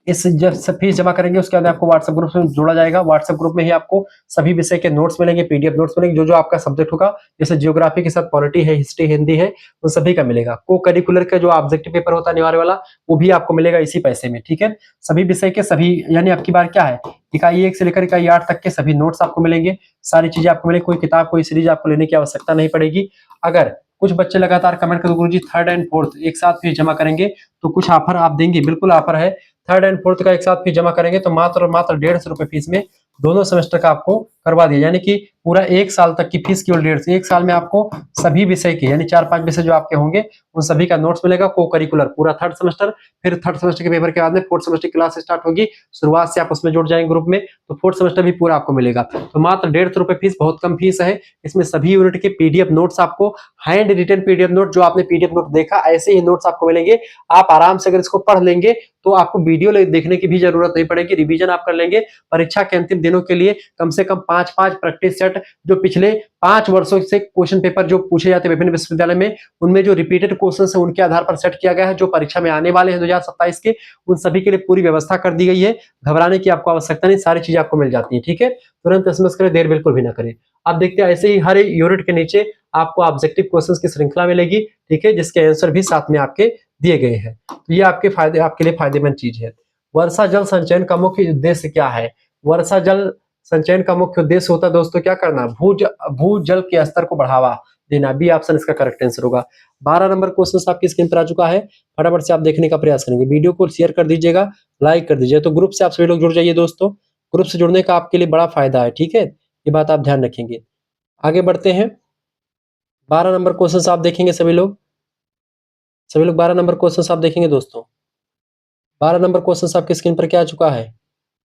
इस जब सब फीस जमा करेंगे उसके बाद आपको व्हाट्सएप ग्रुप में जोड़ा जाएगा। व्हाट्सएप ग्रुप में ही आपको सभी विषय के नोट्स मिलेंगे, पीडीएफ नोट्स मिलेंगे, जो जो आपका सब्जेक्ट होगा, जैसे जियोग्राफी के साथ पॉलिटी है, हिस्ट्री, हिंदी है, उन सभी का मिलेगा। को करिकुलर का जो ऑब्जेक्टिव पेपर होता है अनिवार्य वाला, वो भी आपको मिलेगा इसी पैसे में, ठीक है। सभी विषय के सभी, यानी आपकी बार क्या है, इकाई 1 से लेकर इकाई 8 तक के सभी नोट्स आपको मिलेंगे, सारी चीजें आपको मिलेगी। कोई किताब, कोई सीरीज आपको लेने की आवश्यकता नहीं पड़ेगी। अगर कुछ बच्चे लगातार कमेंट कर गुरुजी 3rd एंड 4th एक साथ फीस जमा करेंगे तो कुछ ऑफर आप देंगे, बिल्कुल ऑफर है। 3rd एंड 4th का एक साथ फीस जमा करेंगे तो मात्र और मात्र 150 रुपए फीस में दोनों सेमेस्टर का आपको करवा दिया, यानी कि पूरा 1 साल तक की फीस केवल 150। 1 साल में आपको सभी विषय के, यानी 4-5 विषय जो आपके होंगे उन सभी का नोट्स मिलेगा। को करिकुलर पूरा 3rd सेमेस्टर, फिर 3rd सेमेस्टर के पेपर के बाद में 4th सेमेस्टर की क्लास स्टार्ट होगी, शुरुआत से आप उसमें जुड़ जाएंगे ग्रुप में, तो 4th सेमेस्टर भी पूरा आपको मिलेगा। तो मात्र 150 रुपए फीस, बहुत कम फीस है। इसमें सभी यूनिट के पीडीएफ नोट्स आपको, हैंड रिटन पीडीएफ नोट, जो आपने पीडीएफ नोट देखा ऐसे ही नोट्स आपको मिलेंगे। आप आराम से अगर इसको पढ़ लेंगे तो आपको वीडियो देखने की भी जरूरत नहीं पड़ेगी, रिवीजन आप कर लेंगे। परीक्षा के अंतिम दिनों के लिए कम से कम 5-5 प्रैक्टिस सेट, जो पिछले 5 वर्षों से क्वेश्चन पेपर जो पूछे जाते हैं विभिन्न विश्वविद्यालय में, उनमें जो रिपीटेड क्वेश्चन है उनके आधार पर सेट किया गया है, जो परीक्षा में आने वाले हैं 2027 के, उन सभी के लिए पूरी व्यवस्था कर दी गई है। घबराने की आपको आवश्यकता नहीं, सारी चीजें आपको मिल जाती है, ठीक है। तुरंत एसएमएस करें, देर बिल्कुल भी ना करें। आप देखते हैं ऐसे ही हर यूनिट के नीचे आपको ऑब्जेक्टिव क्वेश्चंस की श्रृंखला मिलेगी, ठीक है, जिसके आंसर भी साथ में आपके दिए गए हैं। तो ये आपके लिए फायदेमंद चीज है। वर्षा जल संचयन का मुख्य उद्देश्य क्या है? वर्षा जल संचयन का मुख्य उद्देश्य होता है दोस्तों क्या करना, भूजल के स्तर को बढ़ावा देना। बी ऑप्शन इसका करेक्ट आंसर होगा। 12 नंबर क्वेश्चन आपकी स्क्रीन पर आ चुका है, फटाफट से आप देखने का प्रयास करेंगे। वीडियो को शेयर कर दीजिएगा, लाइक कर दीजिए। तो ग्रुप से आप सभी लोग जुड़ जाइए दोस्तों, ग्रुप से जुड़ने का आपके लिए बड़ा फायदा है, ठीक है, ये बात आप ध्यान रखेंगे। आगे बढ़ते हैं। 12 नंबर क्वेश्चन आप देखेंगे सभी लोग 12 नंबर क्वेश्चन आप देखेंगे दोस्तों। 12 नंबर क्वेश्चन आपकी स्क्रीन पर क्या आ चुका है,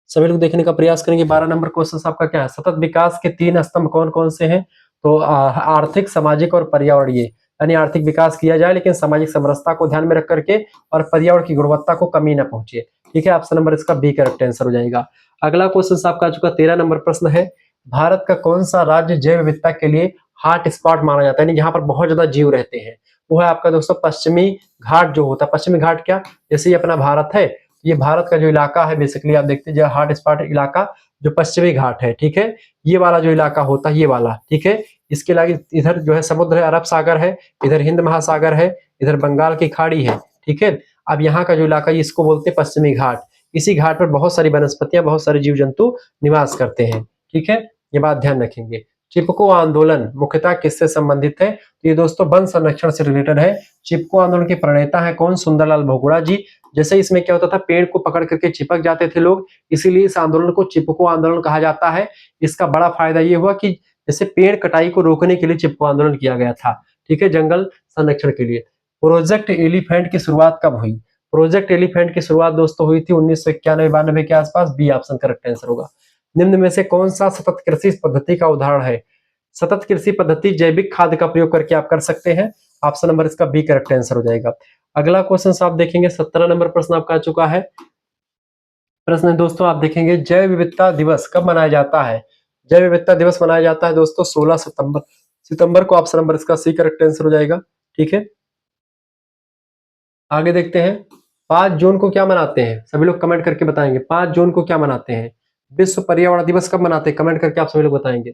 सभी लोग देखने का प्रयास करेंगे। 12 नंबर क्वेश्चन आपका क्या है, सतत विकास के 3 स्तंभ कौन कौन से हैं? तो आर्थिक, सामाजिक और पर्यावरणीय, यानी आर्थिक विकास किया जाए लेकिन सामाजिक समरसता को ध्यान में रख करके, और पर्यावरण की गुणवत्ता को कमी न पहुंचे, ठीक है। ऑप्शन नंबर इसका बी करेक्ट आंसर हो जाएगा। अगला क्वेश्चन आपका आ चुका 13 नंबर प्रश्न है, भारत का कौन सा राज्य जैव विविधता के लिए हॉट स्पॉट माना जाता है, यानी जहां पर बहुत ज्यादा जीव रहते हैं? वो है आपका दोस्तों पश्चिमी घाट जो होता है। पश्चिमी घाट क्या, जैसे ये अपना भारत है, ये भारत का जो इलाका है बेसिकली आप देखते हैं, जो हॉट स्पॉट इलाका जो पश्चिमी घाट है, ठीक है, ये वाला जो इलाका होता है, ये वाला, ठीक है। इसके अलावा इधर जो है समुद्र है, अरब सागर है, इधर हिंद महासागर है, इधर बंगाल की खाड़ी है, ठीक है। अब यहाँ का जो इलाका, इसको बोलते हैं पश्चिमी घाट। इसी घाट पर बहुत सारी वनस्पतियां, बहुत सारे जीव जंतु निवास करते हैं, ठीक है, ये बात ध्यान रखेंगे। चिपको आंदोलन मुख्यतः किससे संबंधित है? तो ये दोस्तों वन संरक्षण से रिलेटेड है। चिपको आंदोलन के प्रणेता है कौन? सुंदरलाल बहुगुणा जी। जैसे इसमें क्या होता था, पेड़ को पकड़ करके चिपक जाते थे लोग, इसीलिए इस आंदोलन को चिपको आंदोलन कहा जाता है। इसका बड़ा फायदा ये हुआ कि जैसे पेड़ कटाई को रोकने के लिए चिपको आंदोलन किया गया था, ठीक है, जंगल संरक्षण के लिए। प्रोजेक्ट एलिफेंट की शुरुआत कब हुई? प्रोजेक्ट एलिफेंट की शुरुआत दोस्तों हुई थी 1991-92 के आसपास। बी ऑप्शन करेक्ट आंसर होगा। निम्न में से कौन सा सतत कृषि पद्धति का उदाहरण है? सतत कृषि पद्धति जैविक खाद का प्रयोग करके आप कर सकते हैं। ऑप्शन नंबर इसका बी करेक्ट आंसर हो जाएगा। अगला क्वेश्चन आप देखेंगे, 17 नंबर प्रश्न आपका आ चुका है। प्रश्न है दोस्तों, आप देखेंगे जैव विविधता दिवस कब मनाया जाता है? जैव विविधता दिवस मनाया जाता है दोस्तों 16 सितंबर को। ऑप्शन नंबर इसका सी करेक्ट आंसर हो जाएगा, ठीक है। आगे देखते हैं, 5 जून को क्या मनाते हैं? सभी लोग कमेंट करके बताएंगे 5 जून को क्या मनाते हैं। विश्व पर्यावरण दिवस कब मनाते हैं? कमेंट करके आप सभी लोग बताएंगे।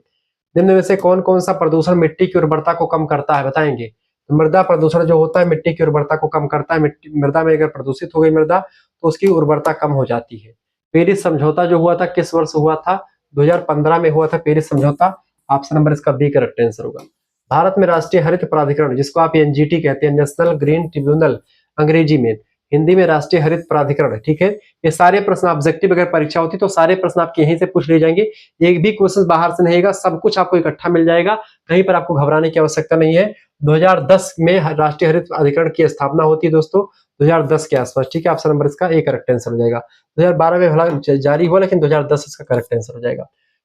निम्न में से कौन कौन सा प्रदूषण मिट्टी की उर्वरता को कम करता है? बताएंगे। तो मृदा प्रदूषण जो होता है मिट्टी की उर्वरता को कम करता है। मृदा में अगर प्रदूषित हो गई मृदा तो उसकी उर्वरता कम हो जाती है। पेरिस समझौता जो हुआ था किस वर्ष हुआ था? 2015 में हुआ था पेरिस समझौता। ऑप्शन नंबर इसका बी करेक्ट आंसर होगा। भारत में राष्ट्रीय हरित प्राधिकरण, जिसको आप एनजीटी कहते हैं, नेशनल ग्रीन ट्रिब्यूनल अंग्रेजी में, हिंदी में राष्ट्रीय हरित प्राधिकरण, ठीक है। ये सारे प्रश्न ऑब्जेक्टिव अगर परीक्षा होती तो सारे प्रश्न आपके यहीं से पूछ लिए जाएंगे। एक भी क्वेश्चन बाहर से नहीं आएगा, सब कुछ आपको इकट्ठा मिल जाएगा, कहीं पर आपको घबराने की आवश्यकता नहीं है। 2010 में राष्ट्रीय हरित प्राधिकरण की स्थापना होती है दोस्तों, 2010 के आसपास, ठीक है। ऑप्शन नंबर इसका ए करेक्ट आंसर हो जाएगा। 2012 में भला जारी हुआ, लेकिन 2010 इसका करेक्ट आंसर हो जाएगा,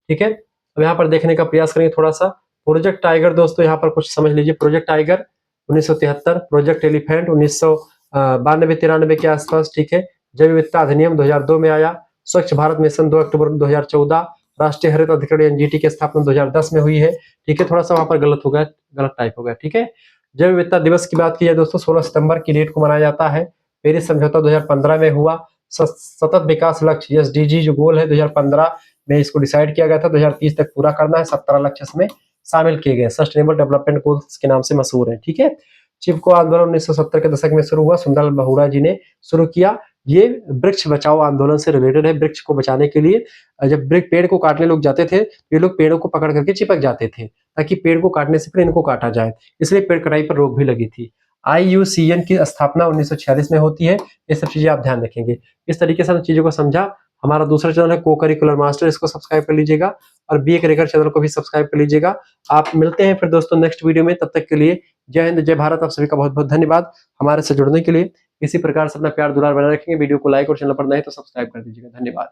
ठीक है। अब यहाँ पर देखने का प्रयास करेंगे थोड़ा सा। प्रोजेक्ट टाइगर दोस्तों यहाँ पर कुछ समझ लीजिए। प्रोजेक्ट टाइगर 1973, प्रोजेक्ट एलिफेंट 1992-93 के आसपास, ठीक है। जैव विविधता अधिनियम 2002 में आया। स्वच्छ भारत मिशन 2 अक्टूबर 2014। राष्ट्रीय हरित अधिकरण एनजीटी की स्थापना 2010 में हुई है, ठीक है। थोड़ा सा वहां पर गलत हो गया, गलत टाइप हो गया, ठीक है। जैव विविधता दिवस की बात की जाए दोस्तों 16 सितंबर की डेट को मनाया जाता है। पेरिस समझौता 2015 में हुआ। सतत विकास लक्ष्य एसडीजी जो गोल है 2015 में इसको डिसाइड किया गया था, 2030 तक पूरा करना है। 17 लक्ष्य इसमें शामिल किए गए, सस्टेनेबल डेवलपमेंट गोल्स के नाम से मशहूर है, ठीक है। चिपको आंदोलन 1970 के दशक में शुरू हुआ, सुंदरलाल बहुगुणा जी ने शुरू किया। ये वृक्ष बचाओ आंदोलन से रिलेटेड है। वृक्ष को बचाने के लिए जब पेड़ को काटने लोग जाते थे, ये लोग पेड़ों को पकड़ करके चिपक जाते थे, ताकि पेड़ को काटने से पहले इनको काटा जाए, इसलिए पेड़ कटाई पर रोक भी लगी थी। IUCN की स्थापना 1946 में होती है। ये सब चीजें आप ध्यान रखेंगे। इस तरीके से चीजों को समझा। हमारा दूसरा चैनल है को करिकुलर मास्टर, इसको सब्सक्राइब कर लीजिएगा, और बी करिकुलर चैनल को भी सब्सक्राइब कर लीजिएगा। आप मिलते हैं फिर दोस्तों नेक्स्ट वीडियो में, तब तक के लिए जय हिंद जय भारत। आप सभी का बहुत बहुत धन्यवाद हमारे से जुड़ने के लिए। इसी प्रकार से अपना प्यार दुलार बनाए रखेंगे। वीडियो को लाइक और चैनल पर नए तो सब्सक्राइब कर दीजिएगा। धन्यवाद।